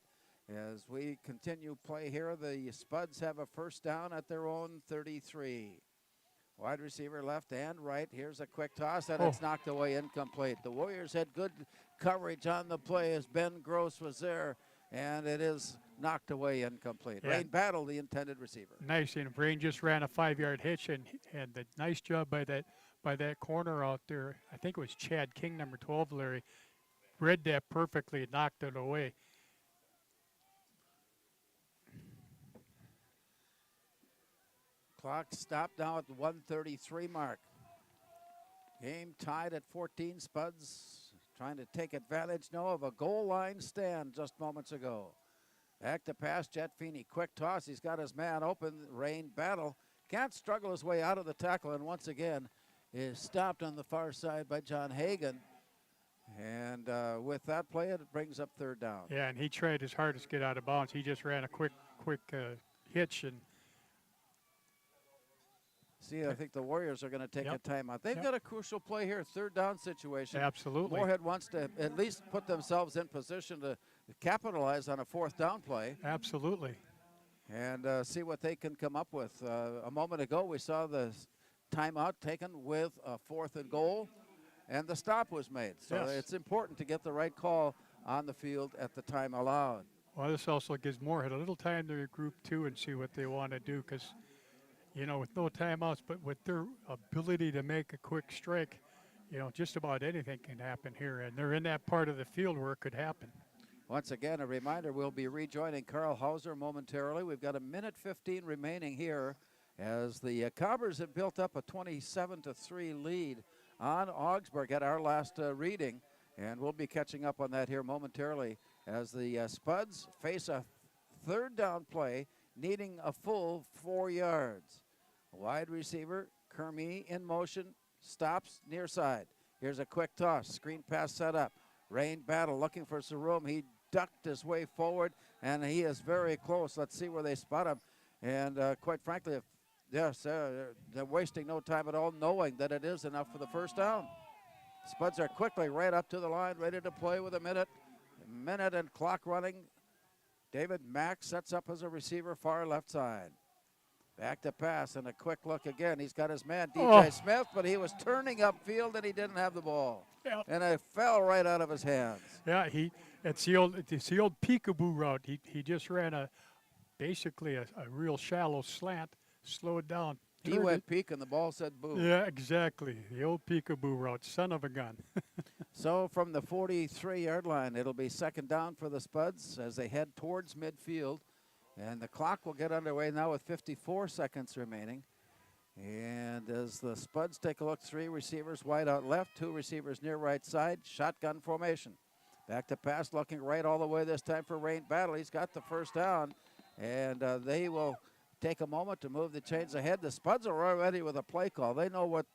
As we continue play here, the Spuds have a first down at their own 33. Wide receiver left and right. Here's a quick toss, and it's knocked away incomplete. The Warriors had good coverage on the play as Ben Gross was there, and it is knocked away incomplete. Yeah. Rain Battle, the intended receiver. Nice, and Brain just ran a 5-yard hitch, and the nice job by that corner out there. I think it was Chad King, number 12, Larry, read that perfectly and knocked it away. Clock stopped now at the 1:33 mark. Game tied at 14. Spuds trying to take advantage now of a goal line stand just moments ago. Back to pass, Jet Feeney. Quick toss. He's got his man open. Rain Battle. Can't struggle his way out of the tackle, and once again is stopped on the far side by John Hagan. And with that play, it brings up third down. Yeah, and he tried his hardest to get out of bounds. He just ran a quick hitch, and See, I think the Warriors are going to take Yep. a timeout. They've Yep. got a crucial play here, third down situation. Absolutely. Moorhead wants to at least put themselves in position to capitalize on a fourth down play Absolutely. and see what they can come up with. A moment ago, we saw the timeout taken with a 4th and goal, and the stop was made. So Yes. it's important to get the right call on the field at the time allowed. Well, this also gives Moorhead a little time to regroup too and see what they want to do, because, you know, with no timeouts, but with their ability to make a quick strike, you know, just about anything can happen here, and they're in that part of the field where it could happen. Once again, a reminder, we'll be rejoining Carl Hauser momentarily. We've got 1:15 remaining here as the Cobbers have built up a 27-3 lead on Augsburg at our last reading, and we'll be catching up on that here momentarily as the Spuds face a third down play needing a full 4 yards. Wide receiver, Kermie in motion, stops near side. Here's a quick toss, screen pass set up. Rain Battle looking for some room. He ducked his way forward, and he is very close. Let's see where they spot him. And quite frankly, they're wasting no time at all, knowing that it is enough for the first down. Spuds are quickly right up to the line, ready to play with a minute and clock running. David Mack sets up as a receiver, far left side. Back to pass, and a quick look again. He's got his man, DJ Smith, but he was turning upfield, and he didn't have the ball. Yeah. And it fell right out of his hands. Yeah, it's the old peekaboo route. He just ran basically a real shallow slant, slowed down. He turned went it. peek, and the ball said boo. Yeah, exactly. The old peekaboo route, son of a gun. So from the 43-yard line, it'll be second down for the Spuds as they head towards midfield. And the clock will get underway now with 54 seconds remaining. And as the Spuds take a look, 3 receivers wide out left, 2 receivers near right side, shotgun formation. Back to pass, looking right all the way this time for Rain Battle. He's got the first down, and they will take a moment to move the chains ahead. The Spuds are already with a play call. They know what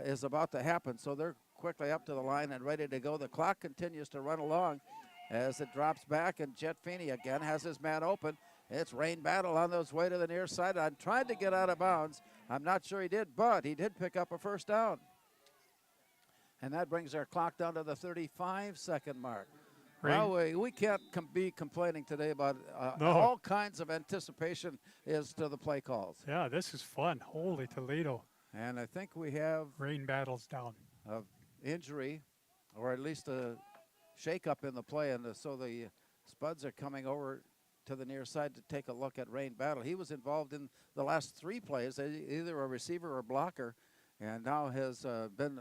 is about to happen, so they're quickly up to the line and ready to go. The clock continues to run along as it drops back, and Jet Feeney again has his man open. It's Rain Battle on his way to the near side. I'm trying to get out of bounds. I'm not sure he did, but he did pick up a first down. And that brings our clock down to the 35-second mark. Well, we can't be complaining today about all kinds of anticipation as to the play calls. Yeah, this is fun. Holy Toledo. And I think we have Rain Battle's down. An injury, or at least a shake-up in the play. And so the Spuds are coming over to the near side to take a look at Rain Battle. He was involved in the last 3 plays, either a receiver or blocker, and now has been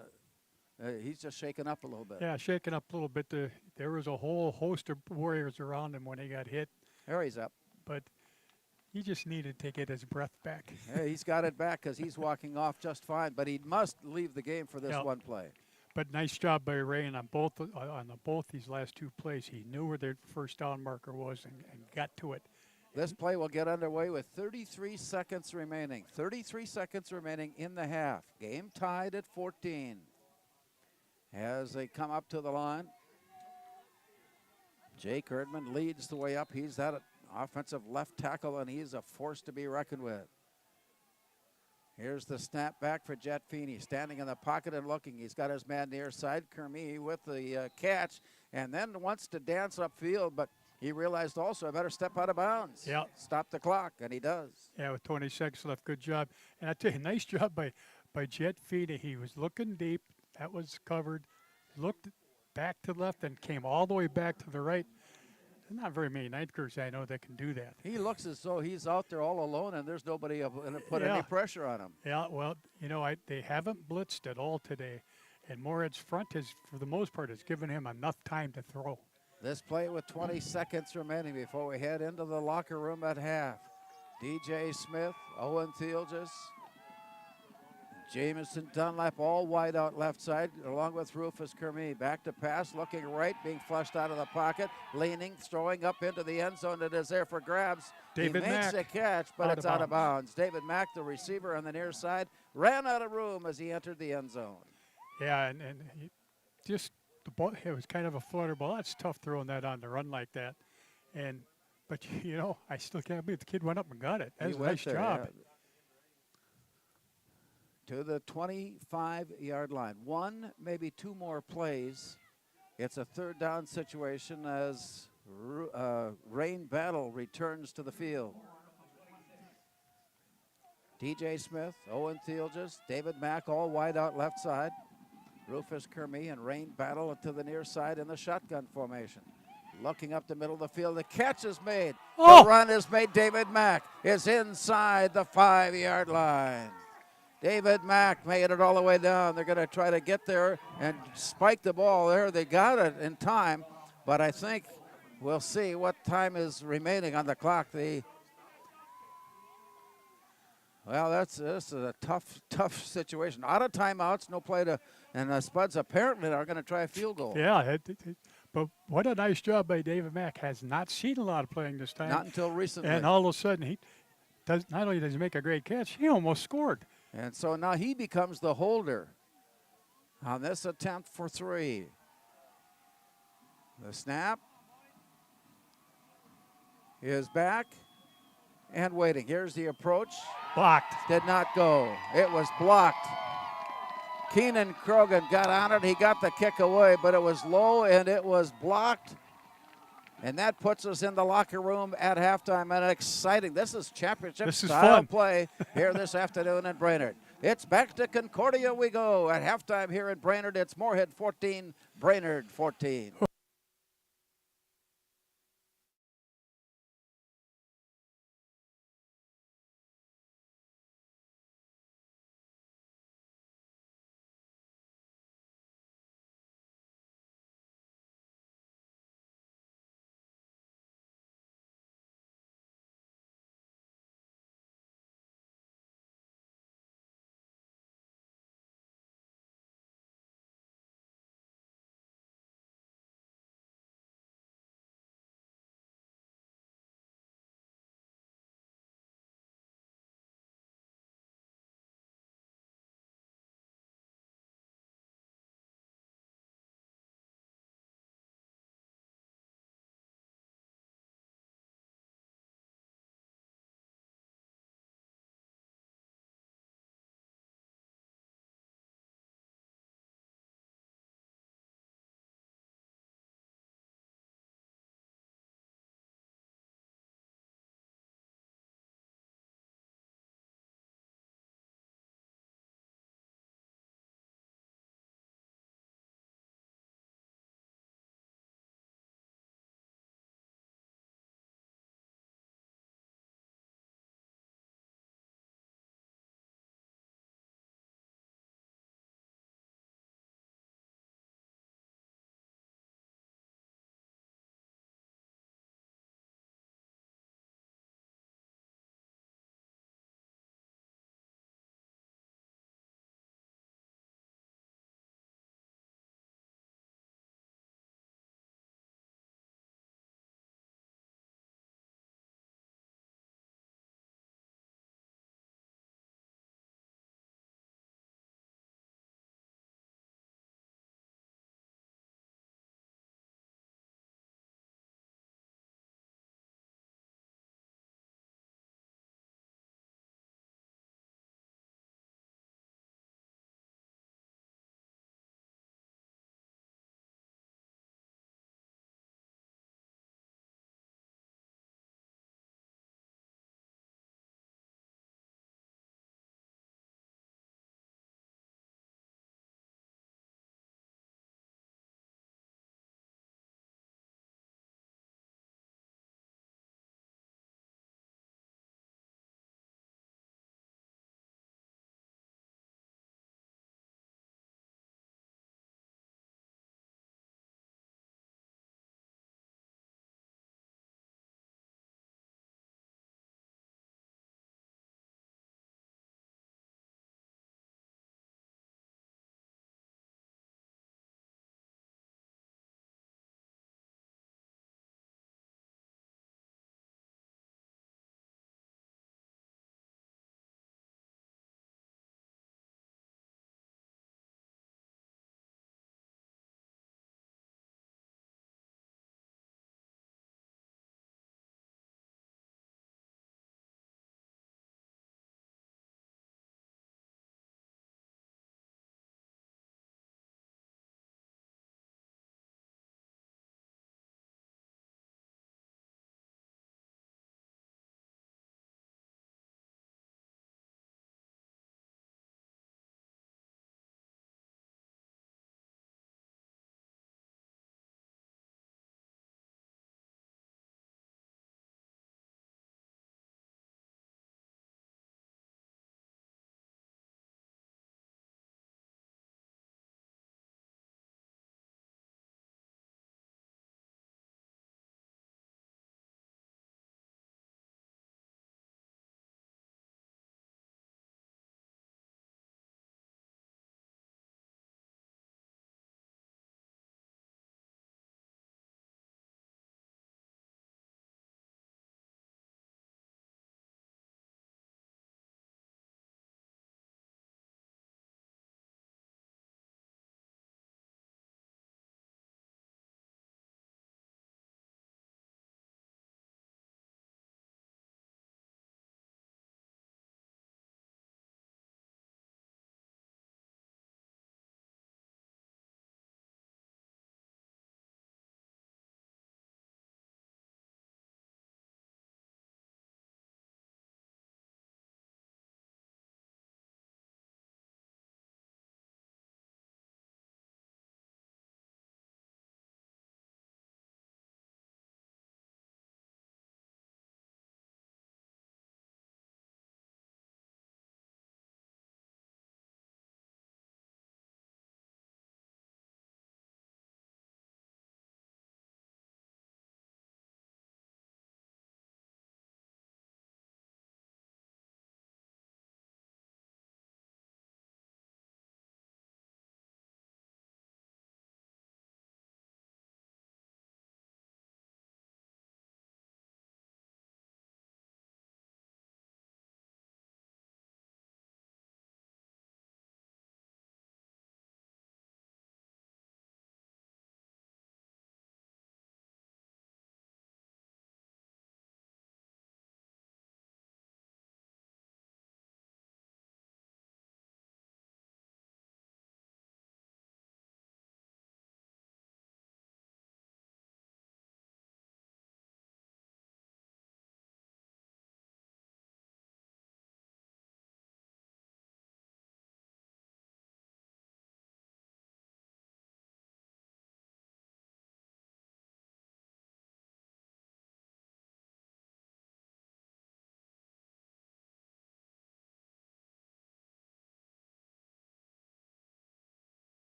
he's just shaken up a little bit. Yeah, shaken up a little bit. There was a whole host of Warriors around him when he got hit. There he's up. But he just needed to get his breath back. Yeah, he's got it back because he's walking off just fine, but he must leave the game for this one play. But nice job by Rain on both these last 2 plays. He knew where their first down marker was and got to it. This play will get underway with 33 seconds remaining. 33 seconds remaining in the half. Game tied at 14. As they come up to the line, Jake Erdman leads the way up. He's that offensive left tackle, and he's a force to be reckoned with. Here's the snap back for Jet Feeney, standing in the pocket and looking. He's got his man near side, Kermie, with the catch, and then wants to dance upfield, but he realized also, I better step out of bounds. Yeah. Stop the clock, and he does. Yeah, with 20 seconds left, good job. And I tell you, nice job by Jet Feeney. He was looking deep. That was covered. Looked back to the left and came all the way back to the right. There's not very many ninth graders I know that can do that. He looks as though he's out there all alone and there's nobody to put any pressure on him. Yeah, well, you know, they haven't blitzed at all today. And Moorhead's front has, for the most part, has given him enough time to throw. This play with 20 seconds remaining before we head into the locker room at half. DJ Smith, Owen Thielges, Jamison Dunlap all wide out left side, along with Rufus Kermie. Back to pass, looking right, being flushed out of the pocket, leaning, throwing up into the end zone. It is there for grabs. David he makes Mack, a catch, but it's out of bounds. David Mack, the receiver on the near side, ran out of room as he entered the end zone. Yeah, and he just the ball. It was kind of a flutter ball. That's tough throwing that on the run like that. But you know, I still can't believe the kid went up and got it. That's a nice job. to the 25-yard line. One, maybe two more plays. It's a third down situation as Rain Battle returns to the field. TJ Smith, Owen Thielges, David Mack all wide out left side. Rufus Kermey and Rain Battle to the near side in the shotgun formation. Looking up the middle of the field, the catch is made. Oh! The run is made. David Mack is inside the 5-yard line. David Mack made it all the way down. They're going to try to get there and spike the ball there. They got it in time, but I think we'll see what time is remaining on the clock. Well, this is a tough situation. Out of timeouts, no play to, and the Spuds apparently are going to try a field goal. Yeah, but what a nice job by David Mack. Has not seen a lot of playing this time. Not until recently. And all of a sudden, he does not only does he make a great catch, he almost scored. And so now he becomes the holder on this attempt for 3. The snap is back and waiting. Here's the approach. Blocked. Did not go. It was blocked. Keenan Krogan got on it. He got the kick away, but it was low and it was blocked. And that puts us in the locker room at halftime. And exciting. This is championship style play here this afternoon in Brainerd. It's back to Concordia we go. At halftime here in Brainerd, it's Moorhead 14, Brainerd 14.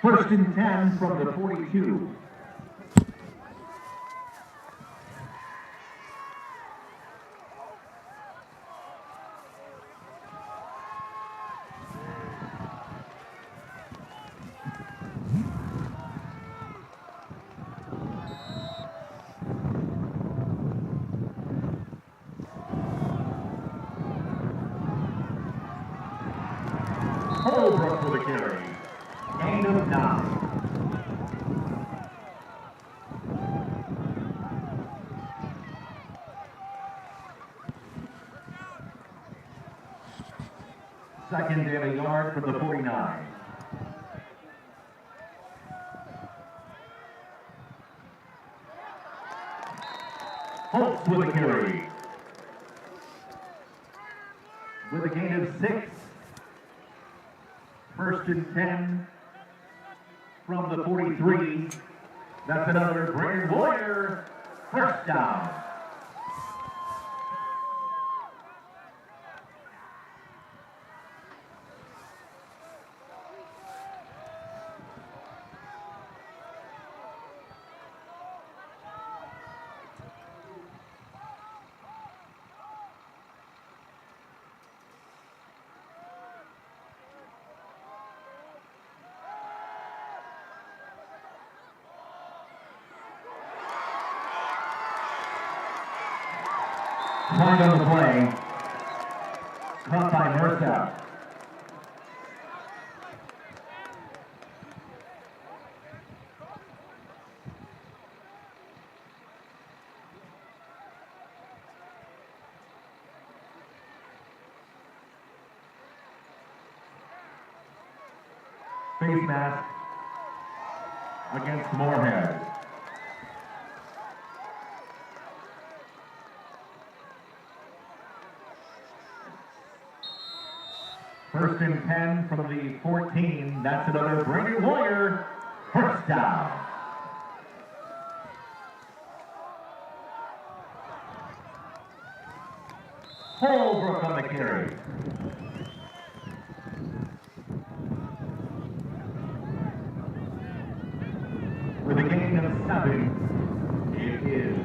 First and 10 from the 42. Holbrook for the carry. Gain of 9. Second and a yard from the 49. Holtz with a carry. With a gain of 6. First and 10 from the 43. That's another Brainerd Warrior first down. Point on the play, caught by Moorhead. Face mask against Moorhead. First and 10 from the 14. That's another Brainerd Warrior first down. Holbrook on the carry. With a gain of 7, it is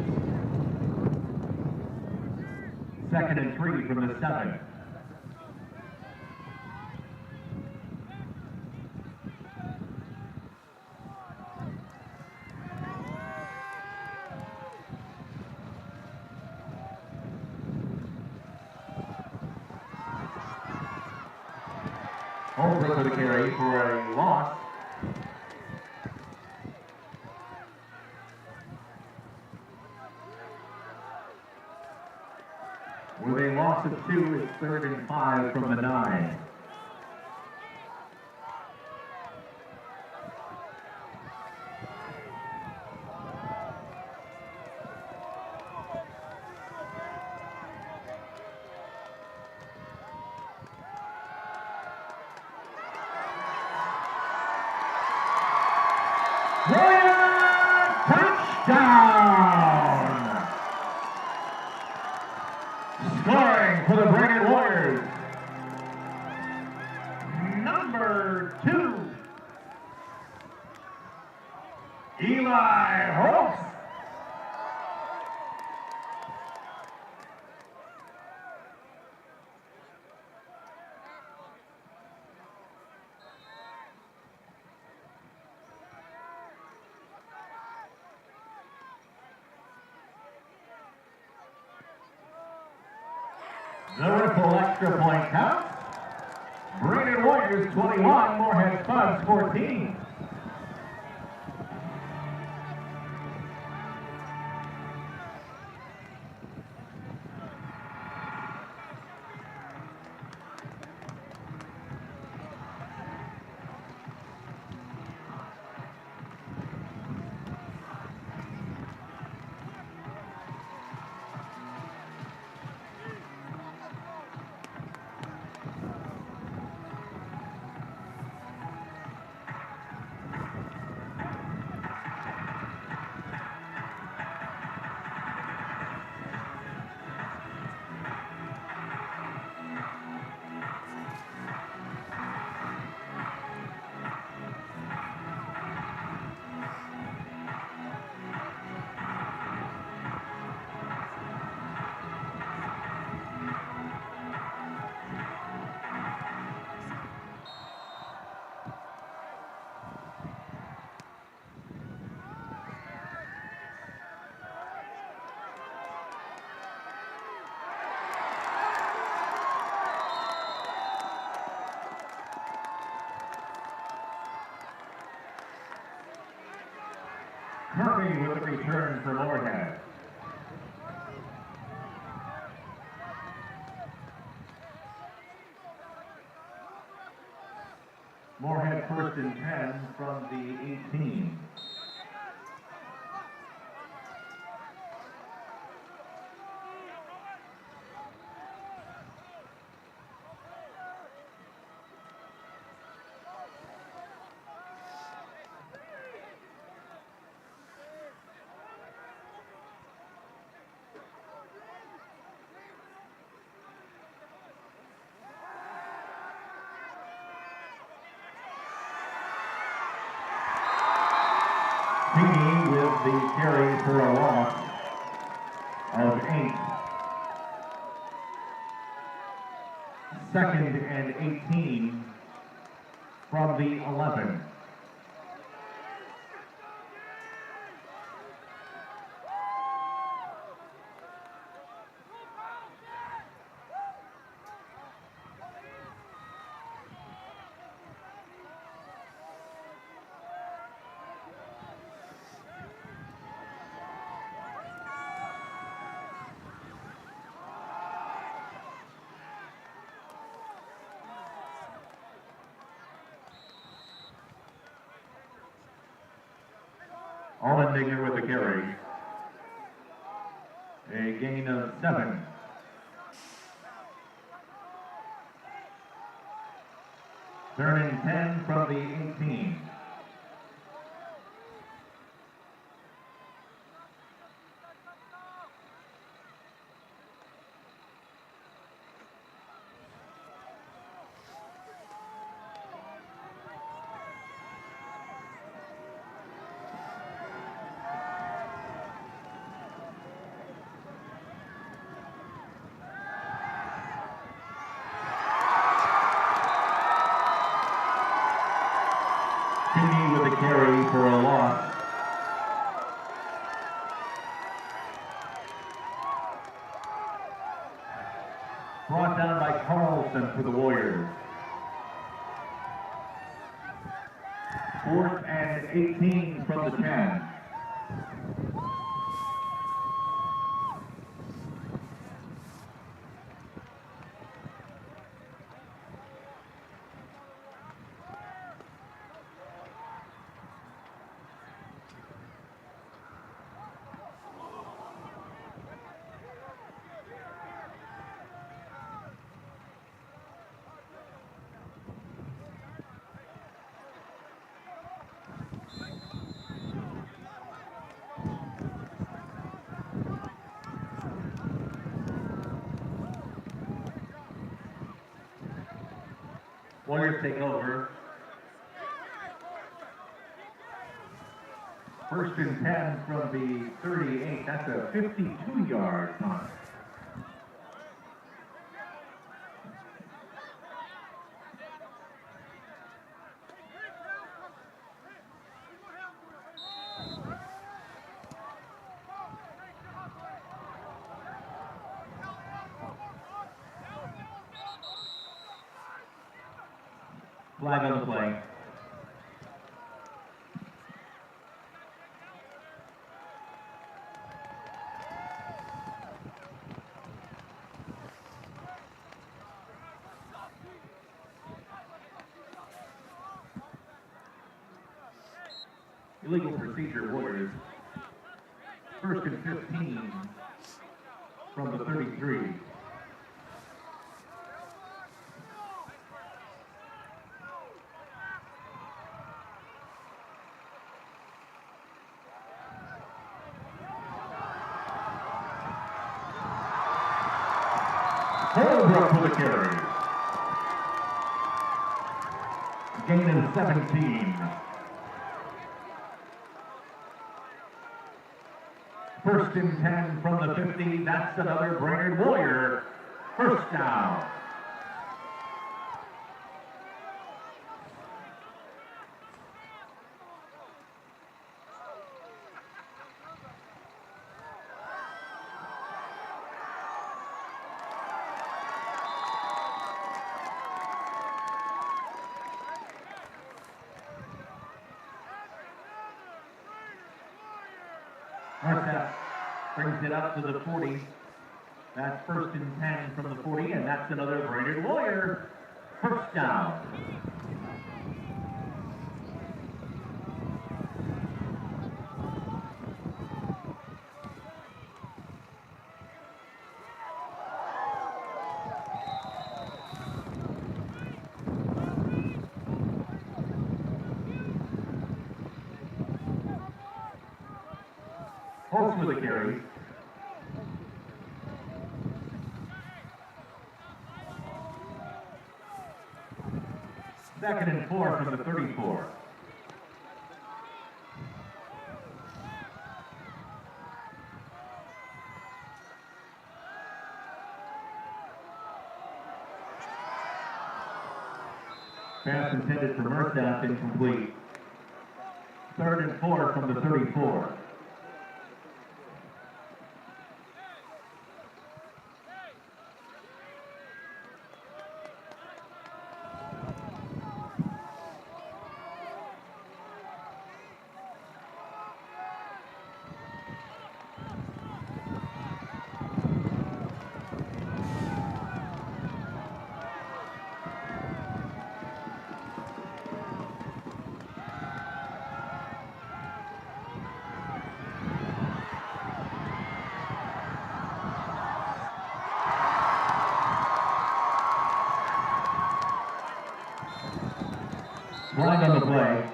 second and 3 from the 7. Holbrook with a carry for a loss. With a loss of 2, it's third and 5 from the 9. Warrior touchdown! Scoring for the Brainerd Warriors, number 2, Eli Holtz. The ripple extra point counts. Brainerd Warriors 21, Morehead Spuds 14. Kirby with the return for Moorhead. Moorhead first and 10 from the 18. Meany with the carry for a loss of 8. Second and 18 from the 11. Allmendinger with the carry. A gain of 7. Third and 10 from the 18. With the carry for a loss. Brought down by Carlson for the Warriors. 4th and 18 from the 10. Warriors take over. First and 10 from the 38. That's a 52-yard punt. Flag on the play. Illegal procedure, Warriors. First and 15 from the 33. Holbrook for the carry. Gain of 17. First and 10 from the 50. That's another Brainerd Warrior. First down. Moorhead brings it up to the 40. That's 1st and 10 from the 40, and that's another Brainerd Warrior first down. Holtz with a carry. Second and 4 from the 34. Pass intended for Moorhead, incomplete. 3rd and 4 from the 34. Blind on the play.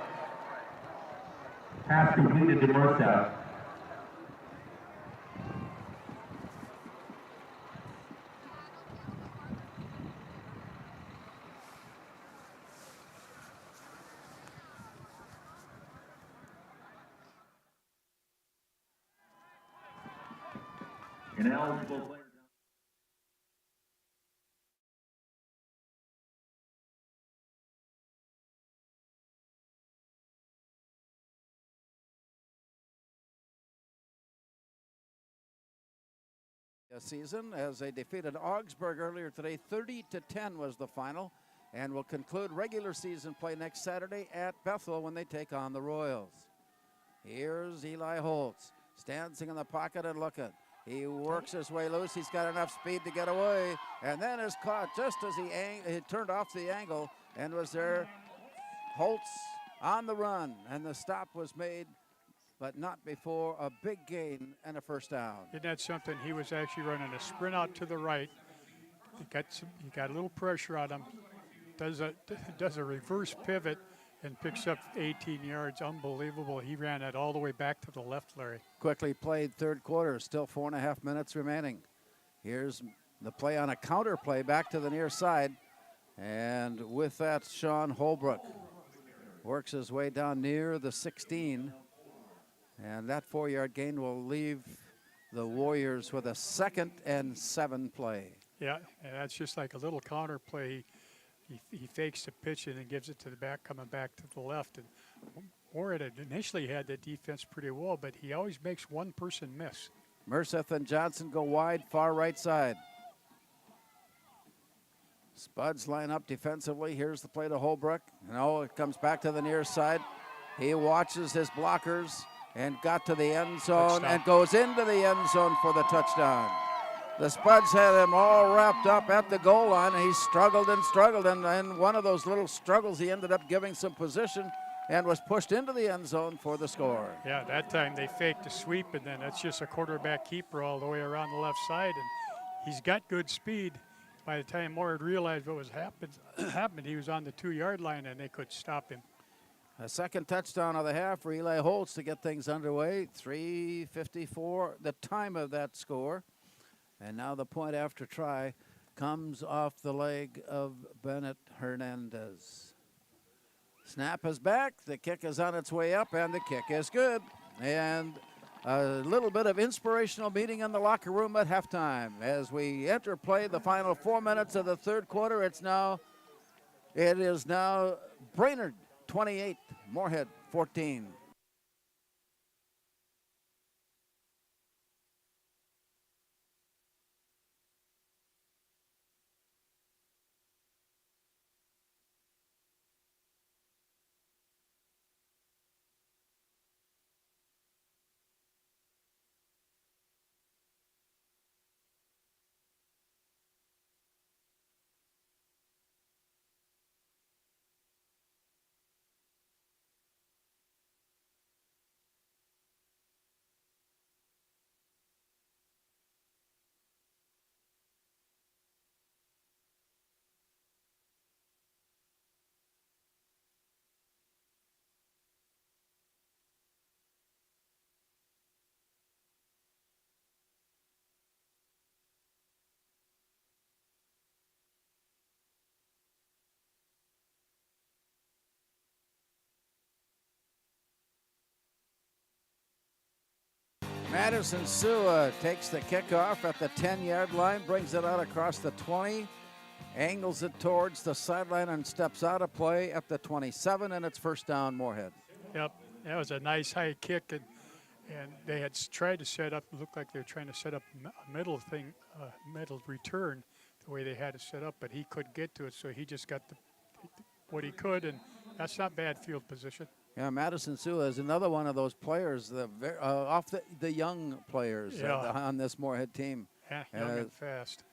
Pass completed to Moorhead. Ineligible player. Season as they defeated Augsburg earlier today. 30-10 was the final, and will conclude regular season play next Saturday at Bethel when they take on the Royals. Here's Eli Holtz, standing in the pocket and looking. He works his way loose. He's got enough speed to get away, and then is caught just as he turned off the angle and was there. Holtz on the run, and the stop was made, but not before a big gain and a first down. Isn't that something? He was actually running a sprint out to the right. He got a little pressure on him. Does a reverse pivot and picks up 18 yards. Unbelievable. He ran it all the way back to the left, Larry. Quickly played third quarter. Still 4.5 minutes remaining. Here's the play on a counter play back to the near side. And with that, Sean Holbrook works his way down near the 16. And that 4-yard gain will leave the Warriors with a 2nd and 7 play. Yeah, and that's just like a little counter play. He fakes the pitch and then gives it to the back, coming back to the left. And Moorhead initially had the defense pretty well, but he always makes one person miss. Merseth and Johnson go wide, far right side. Spuds line up defensively. Here's the play to Holbrook. It comes back to the near side. He watches his blockers and got to the end zone and goes into the end zone for the touchdown. The Spuds had him all wrapped up at the goal line, and he struggled, and one of those little struggles, he ended up giving some position and was pushed into the end zone for the score. Yeah, that time they faked a sweep, and then that's just a quarterback keeper all the way around the left side, and he's got good speed. By the time Moorhead realized what was happened, he was on the 2-yard line, and they could stop him. A second touchdown of the half for Eli Holtz to get things underway. 3:54, the time of that score. And now the point after try comes off the leg of Bennett Hernandez. Snap is back, the kick is on its way up, and the kick is good. And a little bit of inspirational meeting in the locker room at halftime. As we enter play the final 4 minutes of the third quarter, it is now Brainerd 28, Moorhead 14. Madison Sua takes the kickoff at the 10-yard line, brings it out across the 20, angles it towards the sideline and steps out of play at the 27, and it's first down, Moorhead. Yep, that was a nice high kick, and they had tried to set up, looked like they were trying to set up a middle return the way they had it set up, but he couldn't get to it, so he just got what he could, and that's not bad field position. Yeah, Madison Sua is another one of those players, off the young players on this Moorhead team. Yeah, young and fast.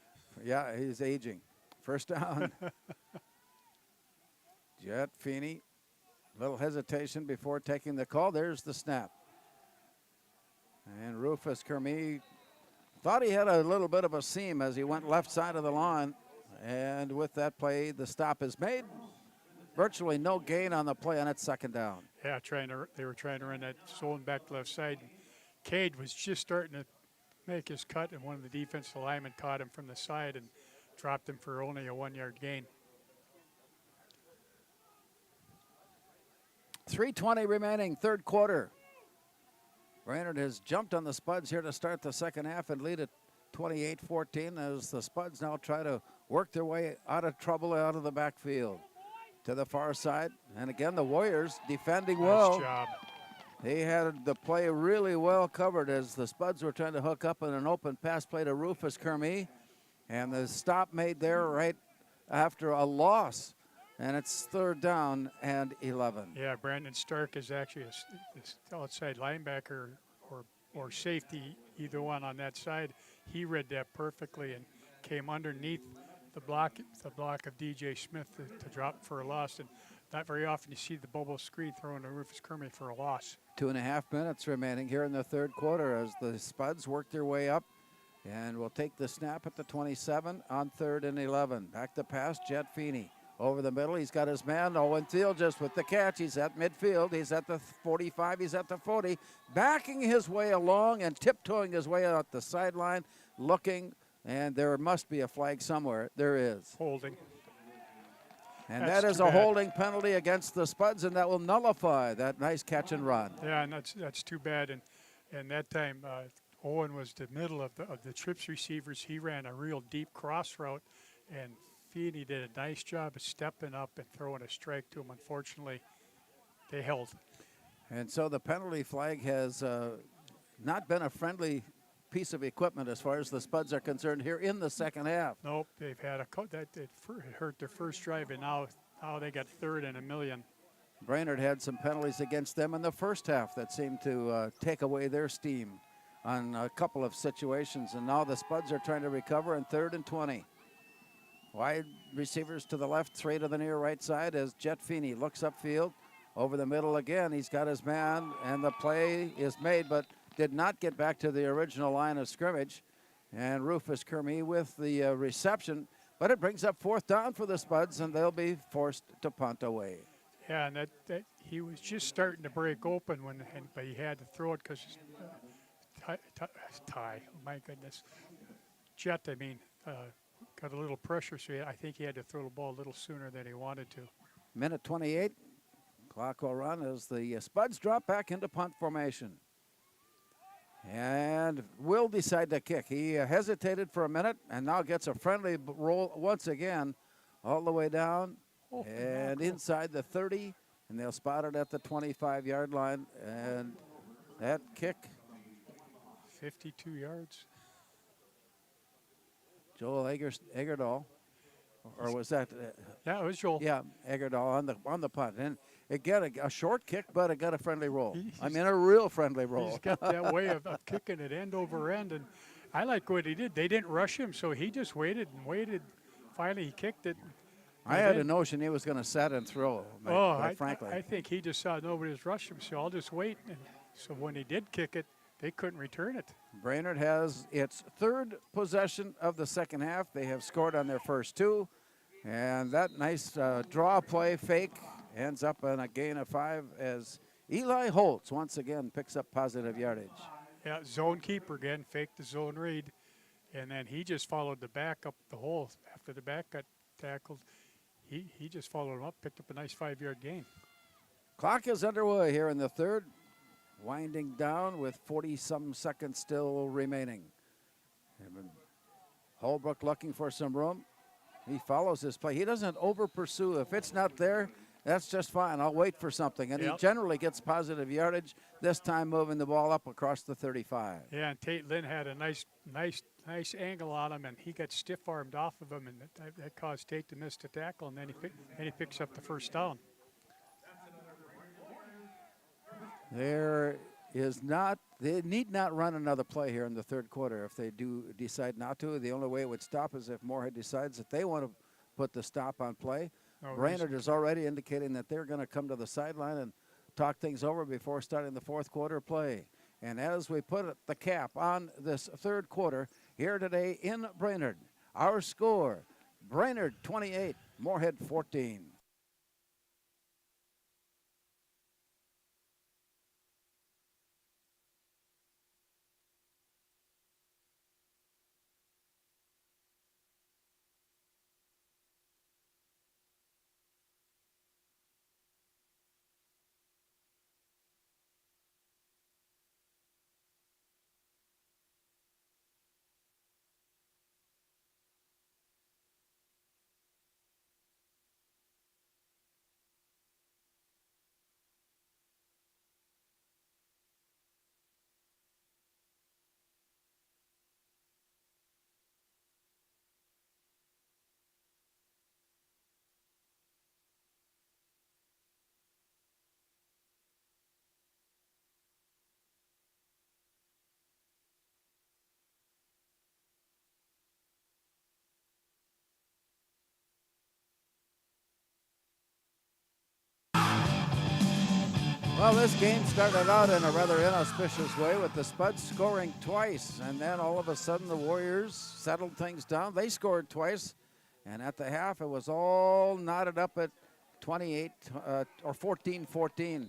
Yeah, he's aging. First down. Jet Feeney, little hesitation before taking the call. There's the snap. And Rufus Kermee thought he had a little bit of a seam as he went left side of the lawn. And with that play, the stop is made. Virtually no gain on the play, and it's second down. Yeah, they were trying to run that zone back left side. Cade was just starting to make his cut, and one of the defensive linemen caught him from the side and dropped him for only a 1-yard gain. 3:20 remaining, third quarter. Brainerd has jumped on the Spuds here to start the second half and lead at 28-14 as the Spuds now try to work their way out of trouble out of the backfield. To the far side, and again the Warriors defending well. Nice job. They had the play really well covered as the Spuds were trying to hook up in an open pass play to Rufus Kermee, and the stop made there right after a loss, and it's third down and 11. Yeah, Brandon Stark is actually a outside linebacker or safety, either one on that side. He read that perfectly and came underneath the block of DJ Smith to drop for a loss, and not very often you see the Bobo screen thrown to Rufus Kermee for a loss. 2.5 minutes remaining here in the third quarter as the Spuds work their way up, and will take the snap at the 27 on 3rd and 11. Back to pass, Jet Feeney over the middle. He's got his man Owen Thiel just with the catch. He's at midfield. He's at the 45. He's at the 40, backing his way along and tiptoeing his way out the sideline, looking. And there must be a flag somewhere. There is. Holding. And that is a holding penalty against the Spuds, and that will nullify that nice catch and run. Yeah, and that's too bad. And that time, Owen was the middle of the trips receivers. He ran a real deep cross route, and Feeney did a nice job of stepping up and throwing a strike to him. Unfortunately, they held. And so the penalty flag has not been a friendly piece of equipment as far as the Spuds are concerned here in the second half. Nope, they've had that it hurt their first drive, and now they got 3rd and 1,000,000. Brainerd had some penalties against them in the first half that seemed to take away their steam on a couple of situations, and now the Spuds are trying to recover in 3rd and 20. Wide receivers to the left, 3 to the near right side as Jet Feeney looks upfield. Over the middle again, he's got his man, and the play is made, but did not get back to the original line of scrimmage. And Rufus Kermee with the reception, but it brings up 4th down for the Spuds, and they'll be forced to punt away. Yeah, and that he was just starting to break open but he had to throw it because Ty, oh my goodness, Jet, got a little pressure, so I think he had to throw the ball a little sooner than he wanted to. Minute 28, clock will run as the Spuds drop back into punt formation. And will decide to kick. He hesitated for a minute and now gets a friendly roll once again all the way down and inside the 30, and they'll spot it at the 25-yard line. And that kick, 52 yards. Joel Egerdahl, or was that? Yeah, it was Joel. Yeah, Egerdahl on the punt. And again, a short kick, but it got a friendly roll. A real friendly roll. He's got that way of kicking it end over end, and I like what he did. They didn't rush him, so he just waited and waited. Finally, he kicked it. I had a notion he was going to set and throw, frankly. I think he just saw nobody was rushing him, so I'll just wait. And so when he did kick it, they couldn't return it. Brainerd has its 3rd possession of the second half. They have scored on their first 2. And that nice draw play fake ends up on a gain of 5 as Eli Holtz once again picks up positive yardage. Yeah, zone keeper again, faked the zone read. And then he just followed the back up the hole after the back got tackled. He just followed him up, picked up a nice 5-yard gain. Clock is underway here in the third. winding down with 40-some seconds still remaining. Holbrook looking for some room. He follows his play. He doesn't over-pursue. If it's not there, that's just fine. I'll wait for something. And he generally gets positive yardage, this time moving the ball up across the 35. Yeah, and Tate Lynn had a nice angle on him, and he got stiff-armed off of him, and that caused Tate to miss the tackle, and then he picks up the first down. There is not, they need not run another play here in the third quarter. If they do decide not to, the only way it would stop is if Moorhead decides that they want to put the stop on play. Brainerd is already indicating that they're going to come to the sideline and talk things over before starting the fourth quarter play. And as we put the cap on this third quarter here today in Brainerd, our score, Brainerd 28, Moorhead 14. Well, this game started out in a rather inauspicious way with the Spuds scoring twice, and then all of a sudden the Warriors settled things down. They scored twice, and at the half it was all knotted up at 28 or 14-14.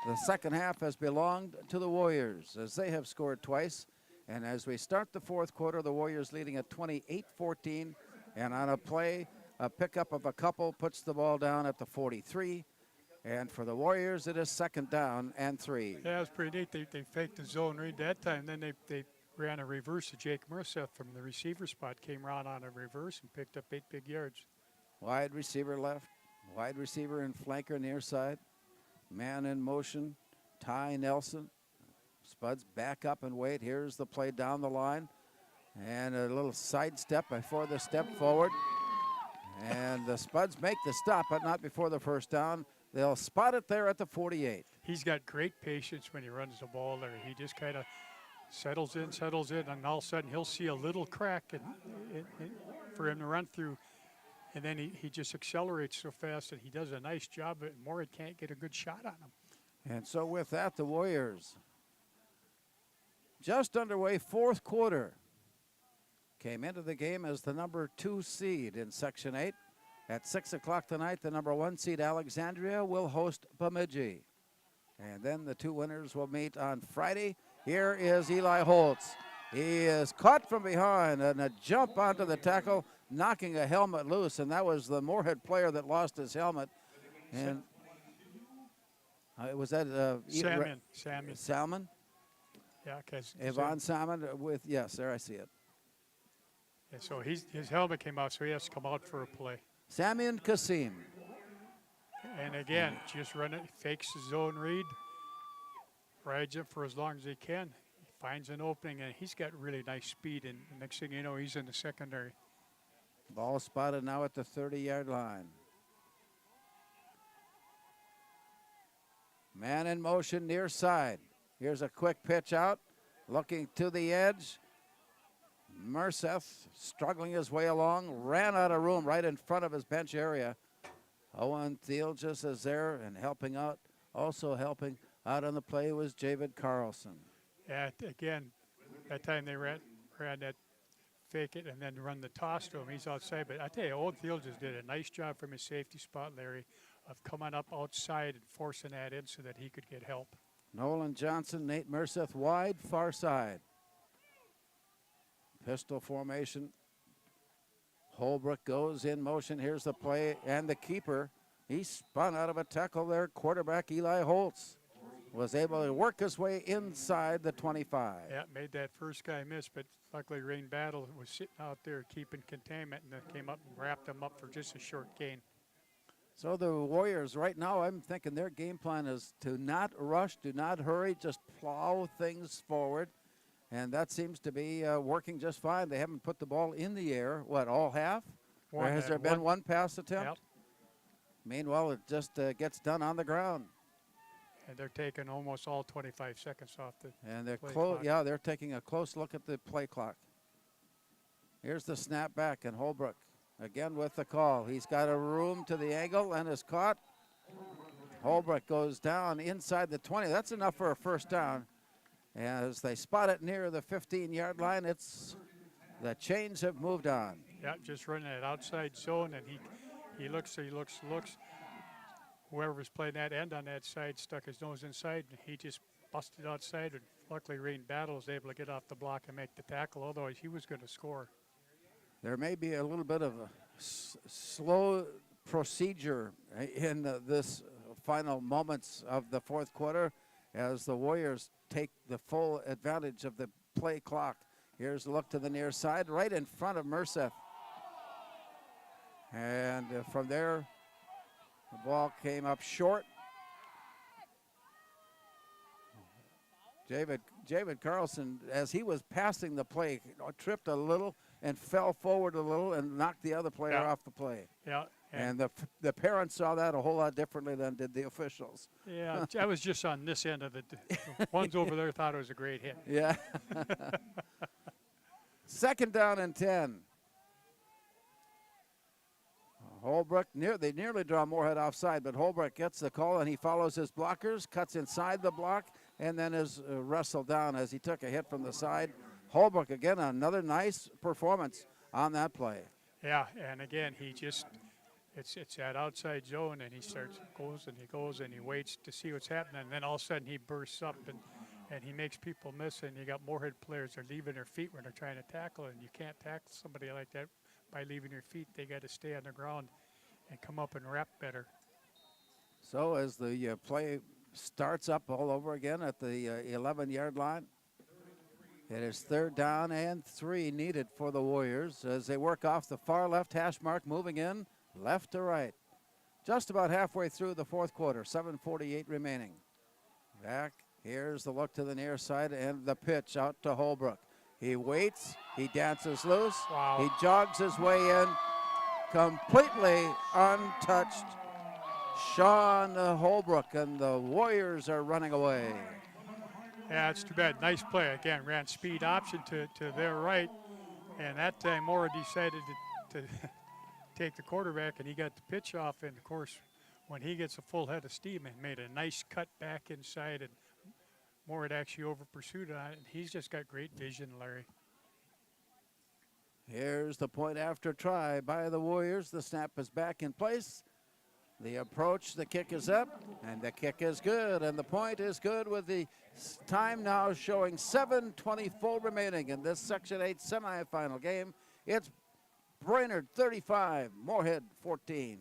The second half has belonged to the Warriors as they have scored twice, and as we start the fourth quarter, the Warriors leading at 28-14, and on a play, a pickup of a couple puts the ball down at the 43. And for the Warriors, it is second down and 3. Yeah, it was pretty neat. They faked the zone read that time. Then they ran a reverse to Jake Merceth from the receiver spot, came around on a reverse and picked up 8 big yards. Wide receiver left, wide receiver and flanker near side. Man in motion, Ty Nelson. Spuds back up and wait. Here's the play down the line. And a little side step before the step forward. And the Spuds make the stop, but not before the first down. They'll spot it there at the 48. He's got great patience when he runs the ball there. He just kind of settles in, and all of a sudden he'll see a little crack for him to run through. And then he just accelerates so fast that he does a nice job, but Moorhead can't get a good shot on him. And so with that, the Warriors just underway, fourth quarter. Came into the game as the number 2 seed in Section 8. At 6 o'clock tonight, the number 1 seed Alexandria will host Bemidji. And then the 2 winners will meet on Friday. Here is Eli Holtz. He is caught from behind and a jump onto the tackle, knocking a helmet loose. And that was the Moorhead player that lost his helmet. And was that Salmon? Yeah, because Yvonne Salmon with, yes, there I see it. Yeah, so his helmet came out, so he has to come out for a play. Samian Kasim. And again, just run it, fakes the zone read, rides it for as long as he can. He finds an opening, and he's got really nice speed, and the next thing you know, he's in the secondary. Ball spotted now at the 30-yard line. Man in motion near side. Here's a quick pitch out, looking to the edge. Merceth struggling his way along, ran out of room right in front of his bench area. Owen Thiel just is there and helping out. Also helping out on the play was Javid Carlson. Yeah, again, that time they ran that fake it and then run the toss to him. He's outside, but I tell you, Owen Thiel just did a nice job from his safety spot, Larry, of coming up outside and forcing that in so that he could get help. Nolan Johnson, Nate Merceth wide, far side. Pistol formation. Holbrook goes in motion. Here's the play and the keeper. He spun out of a tackle there. Quarterback Eli Holtz. was able to work his way inside the 25. Yeah, made that first guy miss, but luckily Rain Battle was sitting out there keeping containment and came up and wrapped him up for just a short gain. So the Warriors right now, I'm thinking their game plan is to not rush, do not hurry, just plow things forward. And that seems to be working just fine. They haven't put the ball in the air, what, all half? Or has there been one pass attempt? Yep. Meanwhile, it just gets done on the ground. And they're taking almost all 25 seconds off the And they're play close. clock. Yeah, they're taking a close look at the play clock. Here's the snap back, and Holbrook again with the call. He's got a room to the angle and is caught. Holbrook goes down inside the 20. That's enough for a first down. As they spot it near the 15-yard line, the chains have moved on. Yeah, just running that outside zone, and he looks. Whoever was playing that end on that side stuck his nose inside, and he just busted outside. And luckily, Rain Battle was able to get off the block and make the tackle. Otherwise, he was going to score. There may be a little bit of a slow procedure in this final moments of the fourth quarter as the Warriors take the full advantage of the play clock. Here's a look to the near side, right in front of Moorhead. And from there, the ball came up short. David Carlson, as he was passing the play, tripped a little and fell forward a little and knocked the other player off the play. Yeah. And the parents saw that a whole lot differently than did the officials. Yeah, I was just on this end of it. The ones over there thought it was a great hit. Yeah. Second down and 10. Holbrook, they nearly draw Moorhead offside, but Holbrook gets the call and he follows his blockers, cuts inside the block, and then is wrestled down as he took a hit from the side. Holbrook, again, another nice performance on that play. Yeah, and again, it's that outside zone, and he goes and he waits to see what's happening, and then all of a sudden he bursts up and he makes people miss, and you got Moorhead players that are leaving their feet when they're trying to tackle, and you can't tackle somebody like that by leaving your feet. They got to stay on the ground and come up and wrap better. So as the play starts up all over again at the 11-yard line, it is third down and 3 needed for the Warriors as they work off the far left hash mark, moving in left to right. Just about halfway through the fourth quarter, 7:48 remaining. Back, here's the look to the near side and the pitch out to Holbrook. He waits, he dances loose, Wow. He jogs his way in, completely untouched. Sean Holbrook, and the Warriors are running away. Yeah, it's too bad. Nice play. Again, ran speed option to their right, and that time Moore decided to take the quarterback, and he got the pitch off. And, of course, when he gets a full head of steam and made a nice cut back inside, and Moore had actually over-pursued on it, and he's just got great vision, Larry. Here's the point after try by the Warriors. The snap is back in place. The approach, the kick is up, and the kick is good, and the point is good with the time now showing 7:24 remaining in this Section 8 semifinal game. It's Brainerd 35, Moorhead 14.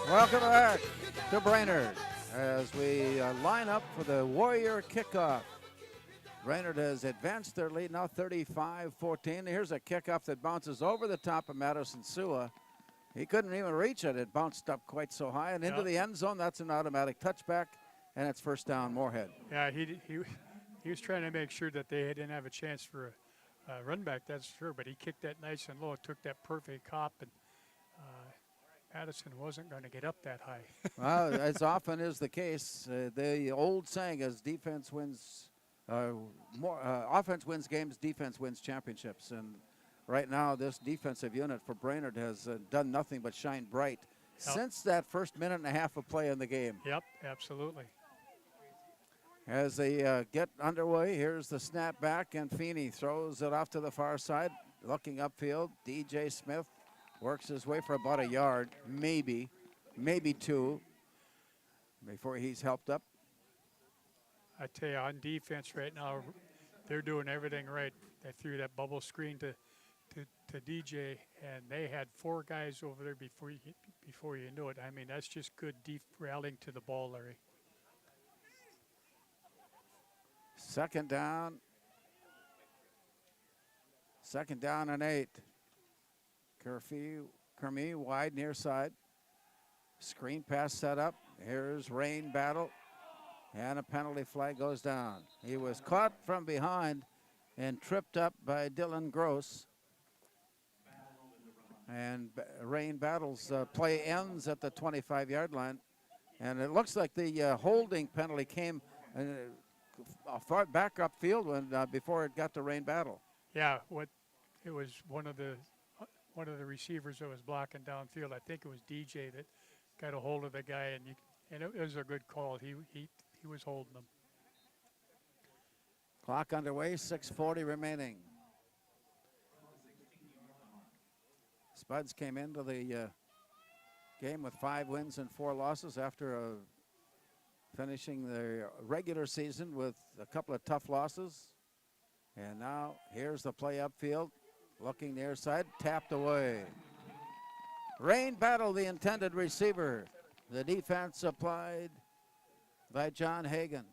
Welcome back to Brainerd as we line up for the Warrior kickoff. Brainerd has advanced their lead now 35-14. Here's a kickoff that bounces over the top of Madison Sua. He couldn't even reach it. It bounced up quite so high and into the end zone. That's an automatic touchback, and it's first down, Moorhead. Yeah, he was trying to make sure that they didn't have a chance for a run back, that's sure. But he kicked that nice and low, took that perfect hop, and Madison wasn't going to get up that high. Well, as often is the case, the old saying is defense wins, offense wins games, defense wins championships. And right now, this defensive unit for Brainerd has done nothing but shine bright since that first minute and a half of play in the game. Yep, absolutely. As they get underway, here's the snap back, and Feeney throws it off to the far side, looking upfield. DJ Smith works his way for about a yard, maybe 2, before he's helped up. I tell you, on defense right now, they're doing everything right. They threw that bubble screen to DJ, and they had 4 guys over there before you know it. I mean, that's just good deep rallying to the ball, Larry. Second down and 8. Kermie wide near side. Screen pass set up. Here's rain battle. And a penalty flag goes down. He was caught from behind and tripped up by Dylan Gross. And rain battles play ends at the 25-yard line. And it looks like the holding penalty came far back upfield when before it got to rain battle. Yeah, it was one of the receivers that was blocking downfield. I think it was DJ that got a hold of the guy, and it was a good call. He was holding them. Clock underway, 6:40 remaining. Spuds came into the game with 5 wins and 4 losses after finishing their regular season with a couple of tough losses. And now here's the play upfield, looking near side, tapped away. Rain battle, the intended receiver. The defense applied by John Hagan.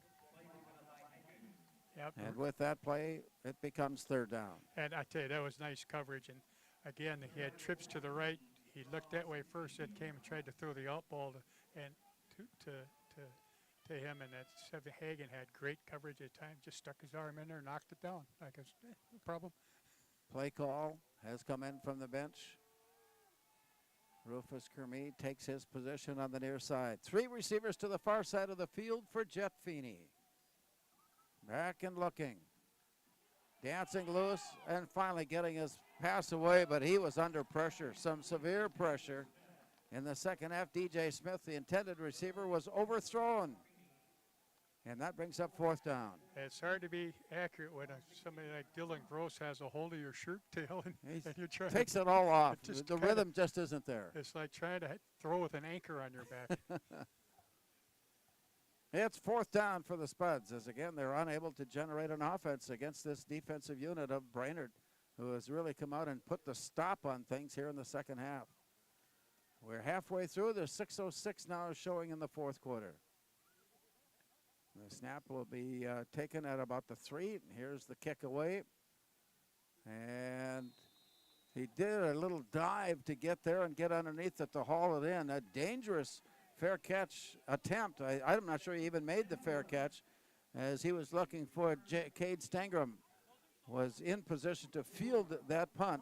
Yep. And with that play, it becomes 3rd down. And I tell you, that was nice coverage. And again, he had trips to the right. He looked that way first, then came and tried to throw the out ball to him, and that Hagan had great coverage at times. Just stuck his arm in there, and knocked it down. I guess no problem. Play call has come in from the bench. Rufus Kermie takes his position on the near side. 3 receivers to the far side of the field for Jet Feeney. Back and looking. Dancing loose and finally getting his pass away, but he was under pressure, some severe pressure. In the second half, DJ Smith, the intended receiver, was overthrown. And that brings up 4th down. It's hard to be accurate when somebody like Dylan Gross has a hold of your shirt tail and you're trying takes to, it all off. The rhythm just isn't there. It's like trying to throw with an anchor on your back. It's 4th down for the Spuds, as again they're unable to generate an offense against this defensive unit of Brainerd, who has really come out and put the stop on things here in the second half. We're halfway through. There's 6:06 now showing in the 4th quarter. The snap will be taken at about the 3. Here's the kick away. And he did a little dive to get there and get underneath it to haul it in. A dangerous fair catch attempt. I'm not sure he even made the fair catch, as he was looking for Cade Stangram was in position to field that punt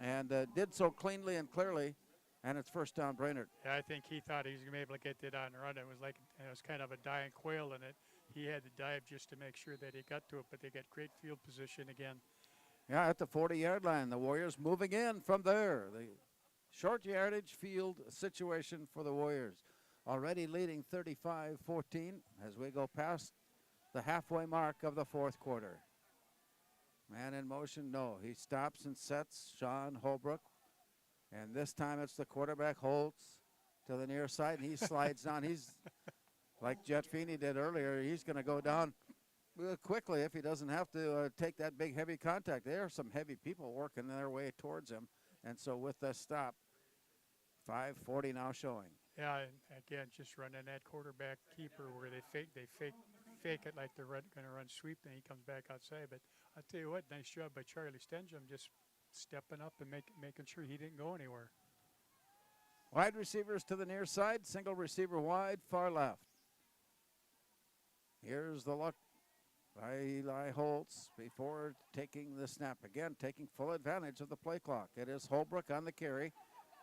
and did so cleanly and clearly. And it's first down, Brainerd. Yeah, I think he thought he was going to be able to get that on the run. It was kind of a dying quail in it. He had to dive just to make sure that he got to it, but they got great field position again. Yeah, at the 40-yard line, the Warriors moving in from there. The short yardage field situation for the Warriors. Already leading 35-14 as we go past the halfway mark of the 4th quarter. Man in motion, no. He stops and sets Sean Holbrook. And this time it's the quarterback Holtz to the near side, and he slides down. He's like Jet Feeney did earlier. He's going to go down quickly if he doesn't have to take that big, heavy contact. There are some heavy people working their way towards him. And so with the stop, 5:40 now showing. Yeah, and again, just running that quarterback keeper where they fake it like they're going to run sweep, and he comes back outside. But I'll tell you what, nice job by Charlie Stenjum just stepping up and making sure he didn't go anywhere. Wide receivers to the near side, single receiver wide, far left. Here's the look by Eli Holtz before taking the snap. Again, taking full advantage of the play clock. It is Holbrook on the carry.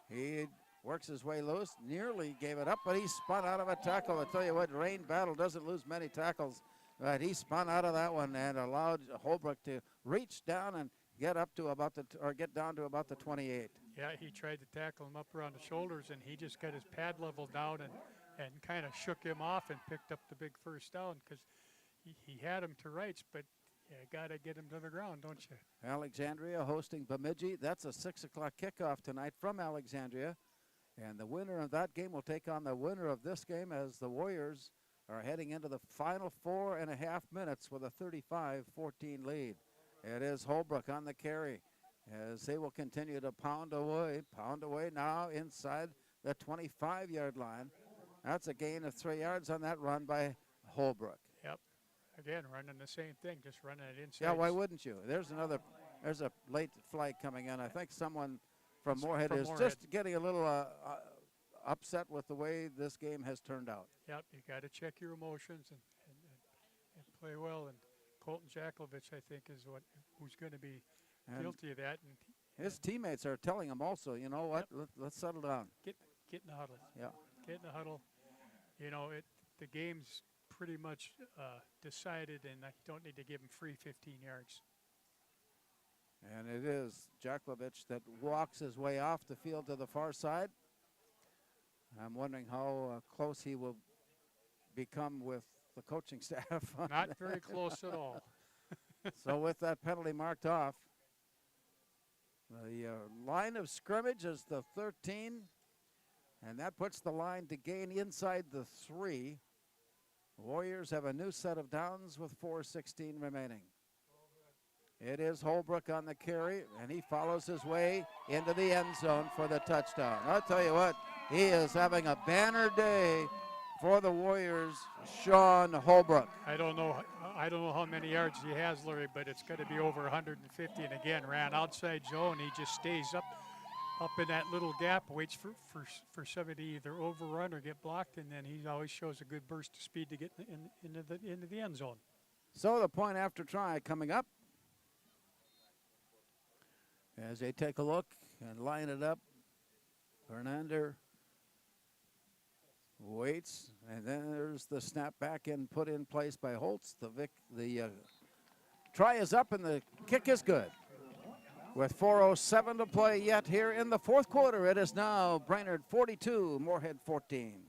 He works his way loose, nearly gave it up, but he spun out of a tackle. I tell you what, Rain Battle doesn't lose many tackles, but he spun out of that one and allowed Holbrook to reach down and get up to about get down to about the 28. Yeah, he tried to tackle him up around the shoulders, and he just got his pad level down and kind of shook him off and picked up the big first down because he had him to rights, but you got to get him to the ground, don't you? Alexandria hosting Bemidji. That's a 6 o'clock kickoff tonight from Alexandria. And the winner of that game will take on the winner of this game as the Warriors are heading into the final 4.5 minutes with a 35-14 lead. It is Holbrook on the carry as they will continue to pound away now inside the 25-yard line. That's a gain of 3 yards on that run by Holbrook. Yep. Again, running the same thing, just running it inside. Yeah, why wouldn't you? There's a late flag coming in. I think someone from Moorhead is just getting a little upset with the way this game has turned out. Yep, you got to check your emotions and play well. And Colton Jacklovich, I think, is who's going to be guilty of that. And his teammates are telling him also, you know what, let's settle down. Get in the huddle. Yeah. Get in the huddle. You know, the game's pretty much decided, and I don't need to give him free 15 yards. And it is Jacklovich that walks his way off the field to the far side. I'm wondering how close he will become with the coaching staff. Not very close at all. So with that penalty marked off, the line of scrimmage is the 13, and that puts the line to gain inside the 3. Warriors have a new set of downs with 4:16 remaining. It is Holbrook on the carry, and he follows his way into the end zone for the touchdown. I'll tell you what, he is having a banner day for the Warriors, Sean Holbrook. I don't know how many yards he has, Larry, but it's got to be over 150. And again, ran outside zone. He just stays up in that little gap, waits for somebody to either overrun or get blocked, and then he always shows a good burst of speed to get into the end zone. So the point after try coming up. As they take a look and line it up, Fernandez waits, and then there's the snap back and put in place by Holtz. The try is up and the kick is good. With 4:07 to play yet here in the fourth quarter, it is now Brainerd 42, Morehead 14.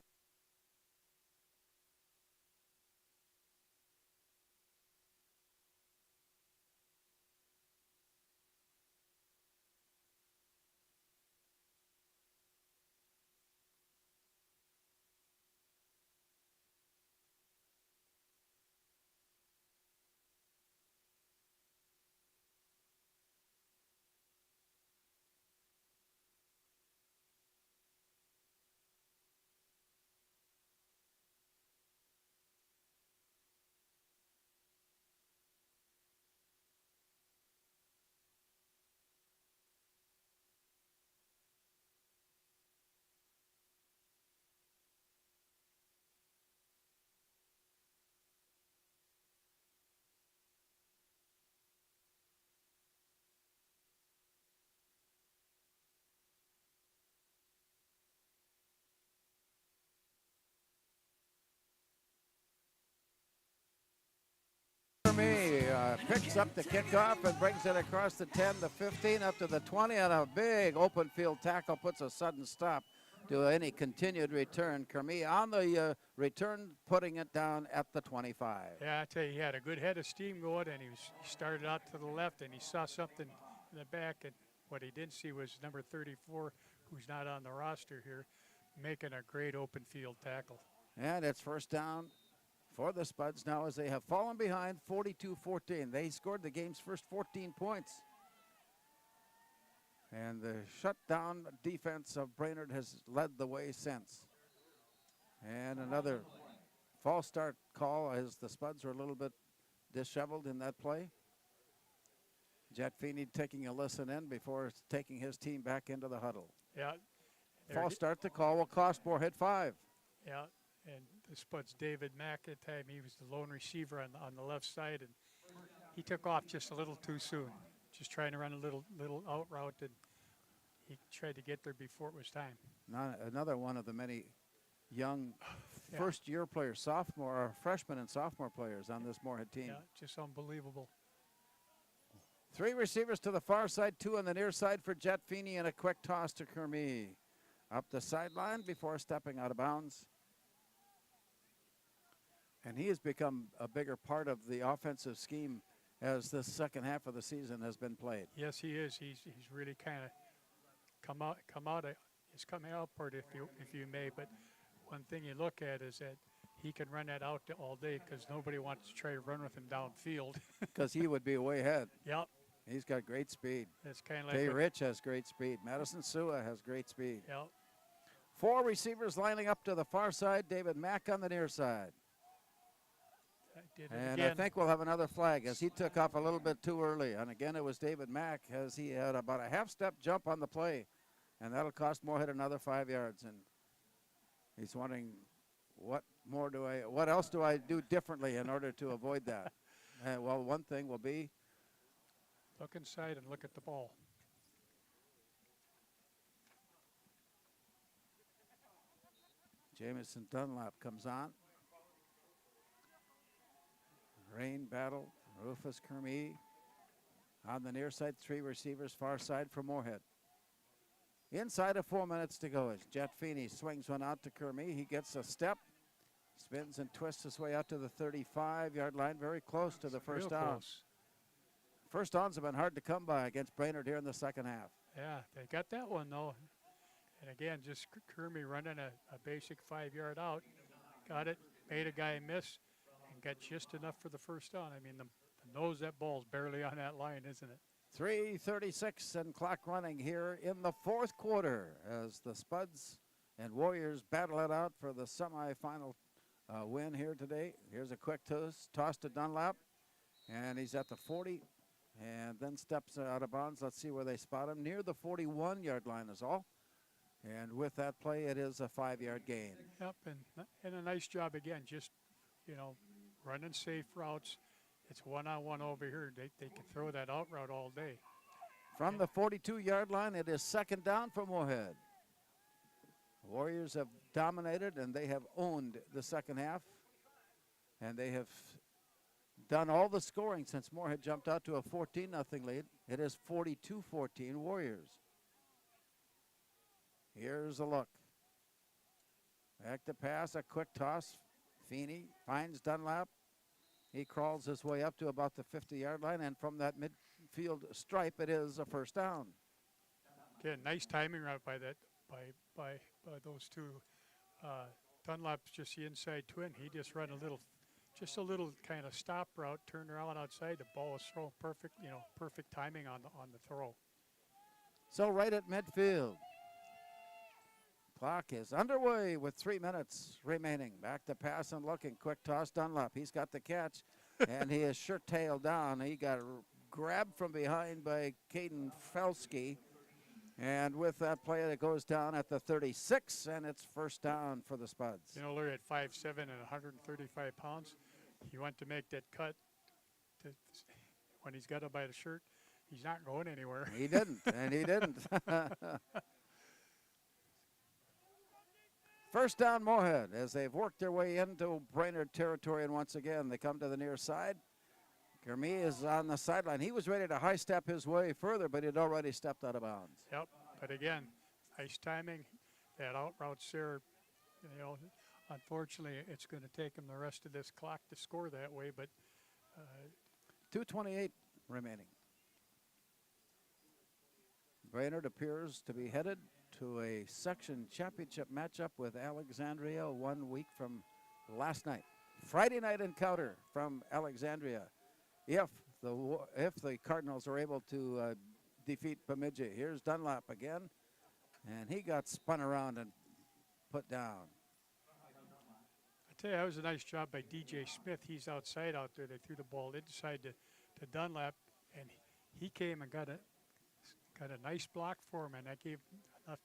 Picks up the kickoff and brings it across the 10, the 15, up to the 20, and a big open field tackle puts a sudden stop to any continued return. Kermie on the return, putting it down at the 25. Yeah, I tell you, he had a good head of steam going, and he started out to the left, and he saw something in the back, and what he didn't see was number 34, who's not on the roster here, making a great open field tackle. And it's first down for the Spuds now as they have fallen behind 42-14. They scored the game's first 14 points. And the shutdown defense of Brainerd has led the way since. And another false start call as the Spuds are a little bit disheveled in that play. Jet Feeney taking a listen in before taking his team back into the huddle. Yeah, false start. The call will cost Moorhead 5. Yeah, and the Spuds David Mack at the time, he was the lone receiver on the left side, and he took off just a little too soon, just trying to run a little out route, and he tried to get there before it was time. Another one of the many young Yeah. first-year players, sophomore, or freshman and sophomore players on this Moorhead team. Yeah, just unbelievable. 3 receivers to the far side, 2 on the near side for Jet Feeney, and a quick toss to Kermie. Up the sideline before stepping out of bounds. And he has become a bigger part of the offensive scheme as the second half of the season has been played. Yes, he is. He's really kind of he's coming out part if you may. But one thing you look at is that he can run that out all day because nobody wants to try to run with him downfield. Because he would be way ahead. Yep. He's got great speed. It's kind of like Jay Rich has great speed. Madison Sua has great speed. Yep. 4 receivers lining up to the far side. David Mack on the near side. And again. I think we'll have another flag as he took off a little bit too early. And again, it was David Mack as he had about a half-step jump on the play. And that'll cost Moorhead another 5 yards. And he's wondering, what else do I do differently in order to avoid that? Well, one thing will be Look inside and look at the ball. Jamison Dunlap comes on. Rain battle, Rufus Kermie. On the near side, 3 receivers, far side for Moorhead. Inside of 4 minutes to go as Jet Feeney swings one out to Kermie. He gets a step, spins and twists his way out to the 35-yard line, very close to the first down. Close. First downs have been hard to come by against Brainerd here in the second half. Yeah, they got that one, though. And again, just Kermie running a basic 5-yard out. Got it, made a guy miss, and got just enough for the first down. I mean, the nose of that ball's barely on that line, isn't it? 3:36 and clock running here in the fourth quarter as the Spuds and Warriors battle it out for the semifinal win here today. Here's a quick toss to Dunlap, and he's at the 40 and then steps out of bounds. Let's see where they spot him. Near the 41-yard line is all. And with that play, it is a 5-yard gain. Yep, and a nice job again, just, running safe routes. It's one-on-one over here. They can throw that out route all day. From the 42-yard line, it is second down for Moorhead. Warriors have dominated, and they have owned the second half. And they have done all the scoring since Moorhead jumped out to a 14-0 lead. It is 42-14 Warriors. Here's a look. Back to pass, a quick toss. Feeney finds Dunlap. He crawls his way up to about the 50-yard line, and from that midfield stripe, it is a first down. Again, nice timing route by those two. Dunlap's just the inside twin. He just run a little kind of stop route, turned around outside. The ball was thrown perfect, perfect timing on the throw. So right at midfield. Clock is underway with 3 minutes remaining. Back to pass and looking. Quick toss, Dunlap. He's got the catch, and he is shirt tailed down. He got grabbed from behind by Caden Felsky. And with that play, it goes down at the 36, and it's first down for the Spuds. Larry at 5'7" and 135 pounds. He went to make that cut. When he's got it by the shirt, he's not going anywhere. He didn't, and he didn't. First down, Moorhead, as they've worked their way into Brainerd territory, and once again, they come to the near side. Kermie is on the sideline. He was ready to high step his way further, but he'd already stepped out of bounds. Yep, but again, nice timing. That out route there, unfortunately, it's going to take him the rest of this clock to score that way, but 2:28 remaining. Brainerd appears to be headed to a section championship matchup with Alexandria 1 week from last night. Friday night encounter from Alexandria. If the Cardinals are able to defeat Bemidji. Here's Dunlap again, and he got spun around and put down. I tell you, that was a nice job by DJ Smith. He's outside out there. They threw the ball inside to Dunlap, and he came and got a nice block for him, and that gave enough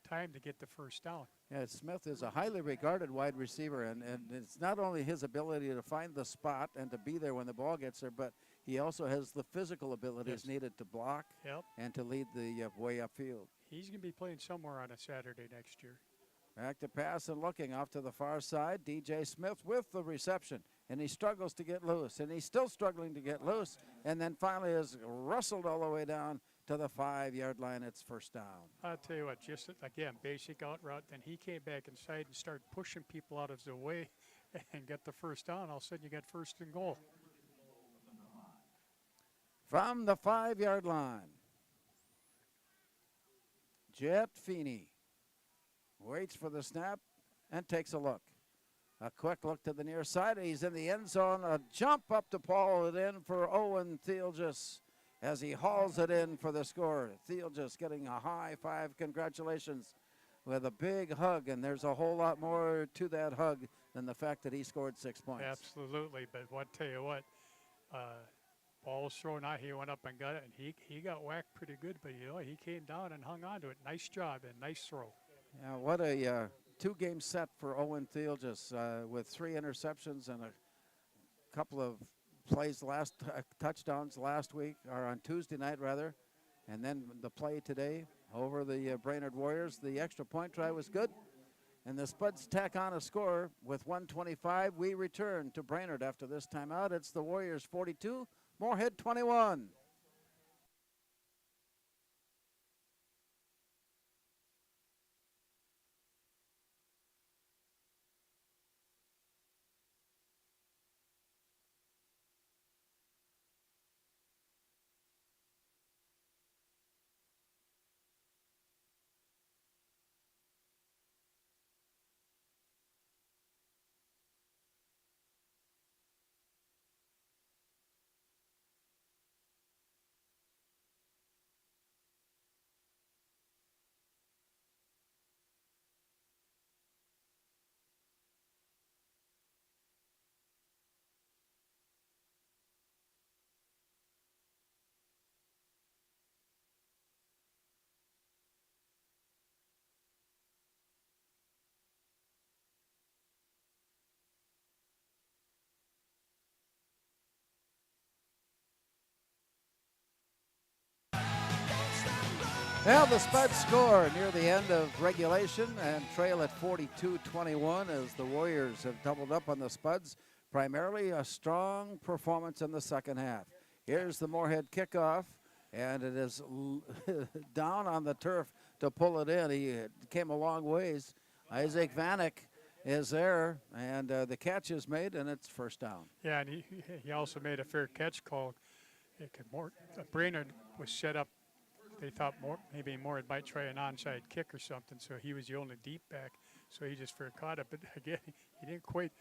time to get the first down. Yeah, Smith is a highly regarded wide receiver, and it's not only his ability to find the spot and to be there when the ball gets there, but he also has the physical abilities needed to block and to lead the way upfield. He's going to be playing somewhere on a Saturday next year. Back to pass and looking off to the far side. DJ Smith with the reception, and he struggles to get loose, and he's still struggling to get loose, and then finally is rustled all the way down to the 5-yard line. It's first down. I'll tell you what, just again, basic out route. Then he came back inside and started pushing people out of the way and got the first down. All of a sudden, you got first and goal. From the 5-yard line, Jet Feeney waits for the snap and takes a look. A quick look to the near side. He's in the end zone. A jump up to pull it in for Owen Thielges as he hauls it in for the score. Thielges getting a high five. Congratulations with a big hug, and there's a whole lot more to that hug than the fact that he scored 6 points. Absolutely, but tell you what, ball was thrown out. He went up and got it, and he got whacked pretty good, but you know, he came down and hung on to it. Nice job and nice throw. Yeah, what a two-game set for Owen Thielges with 3 interceptions and a couple of plays touchdowns last week, or on Tuesday night rather, and then the play today over the Brainerd Warriors. The extra point try was good, and the Spuds tack on a score with 1:25. We return to Brainerd after this timeout. It's the Warriors 42, Moorhead 21. Now the Spuds score near the end of regulation and trail at 42-21 as the Warriors have doubled up on the Spuds. Primarily a strong performance in the second half. Here's the Moorhead kickoff, and it is down on the turf to pull it in. He came a long ways. Isaac Vanek is there, and the catch is made, and it's first down. Yeah, and he also made a fair catch call. Brainerd was set up. They thought maybe Moorhead might try an onside kick or something, so he was the only deep back, so he just fair caught it. But again, he didn't quite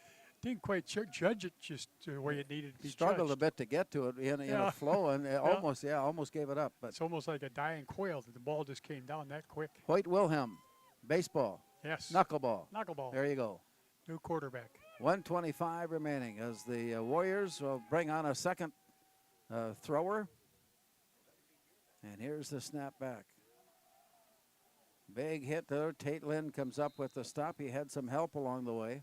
judge it just the way it needed to be Struggled judged. a bit to get to it in a flow, and almost gave it up. But it's almost like a dying quail that the ball just came down that quick. Hoyt Wilhelm, baseball. Yes. Knuckleball. Knuckleball. There you go. New quarterback. 1:25 remaining as the Warriors will bring on a second thrower. And here's the snap back. Big hit there. Tate Lynn comes up with the stop. He had some help along the way.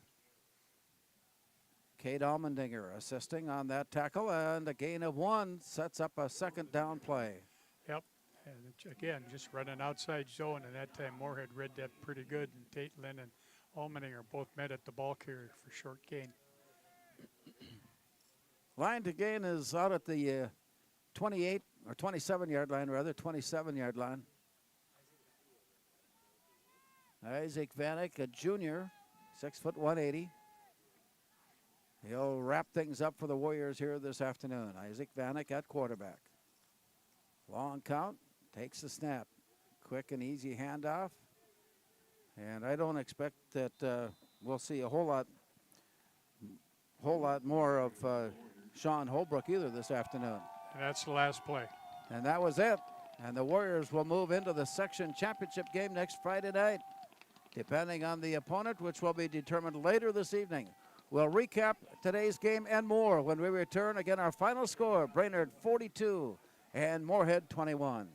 Kate Almendinger assisting on that tackle, and a gain of 1 sets up a second down play. Yep. And again, just running outside zone, and that time Moorhead read that pretty good, and Tate Lynn and Almendinger both met at the ball carrier for short gain. Line to gain is out at the 28 or 27-yard line, rather, 27-yard line. Isaac Vanek, a junior, 6', 180. He'll wrap things up for the Warriors here this afternoon. Isaac Vanek at quarterback. Long count, takes the snap. Quick and easy handoff. And I don't expect that we'll see a whole lot more of Sean Holbrook either this afternoon. And that's the last play. And that was it. And the Warriors will move into the section championship game next Friday night, depending on the opponent, which will be determined later this evening. We'll recap today's game and more when we return. Again, our final score, Brainerd 42 and Moorhead 21.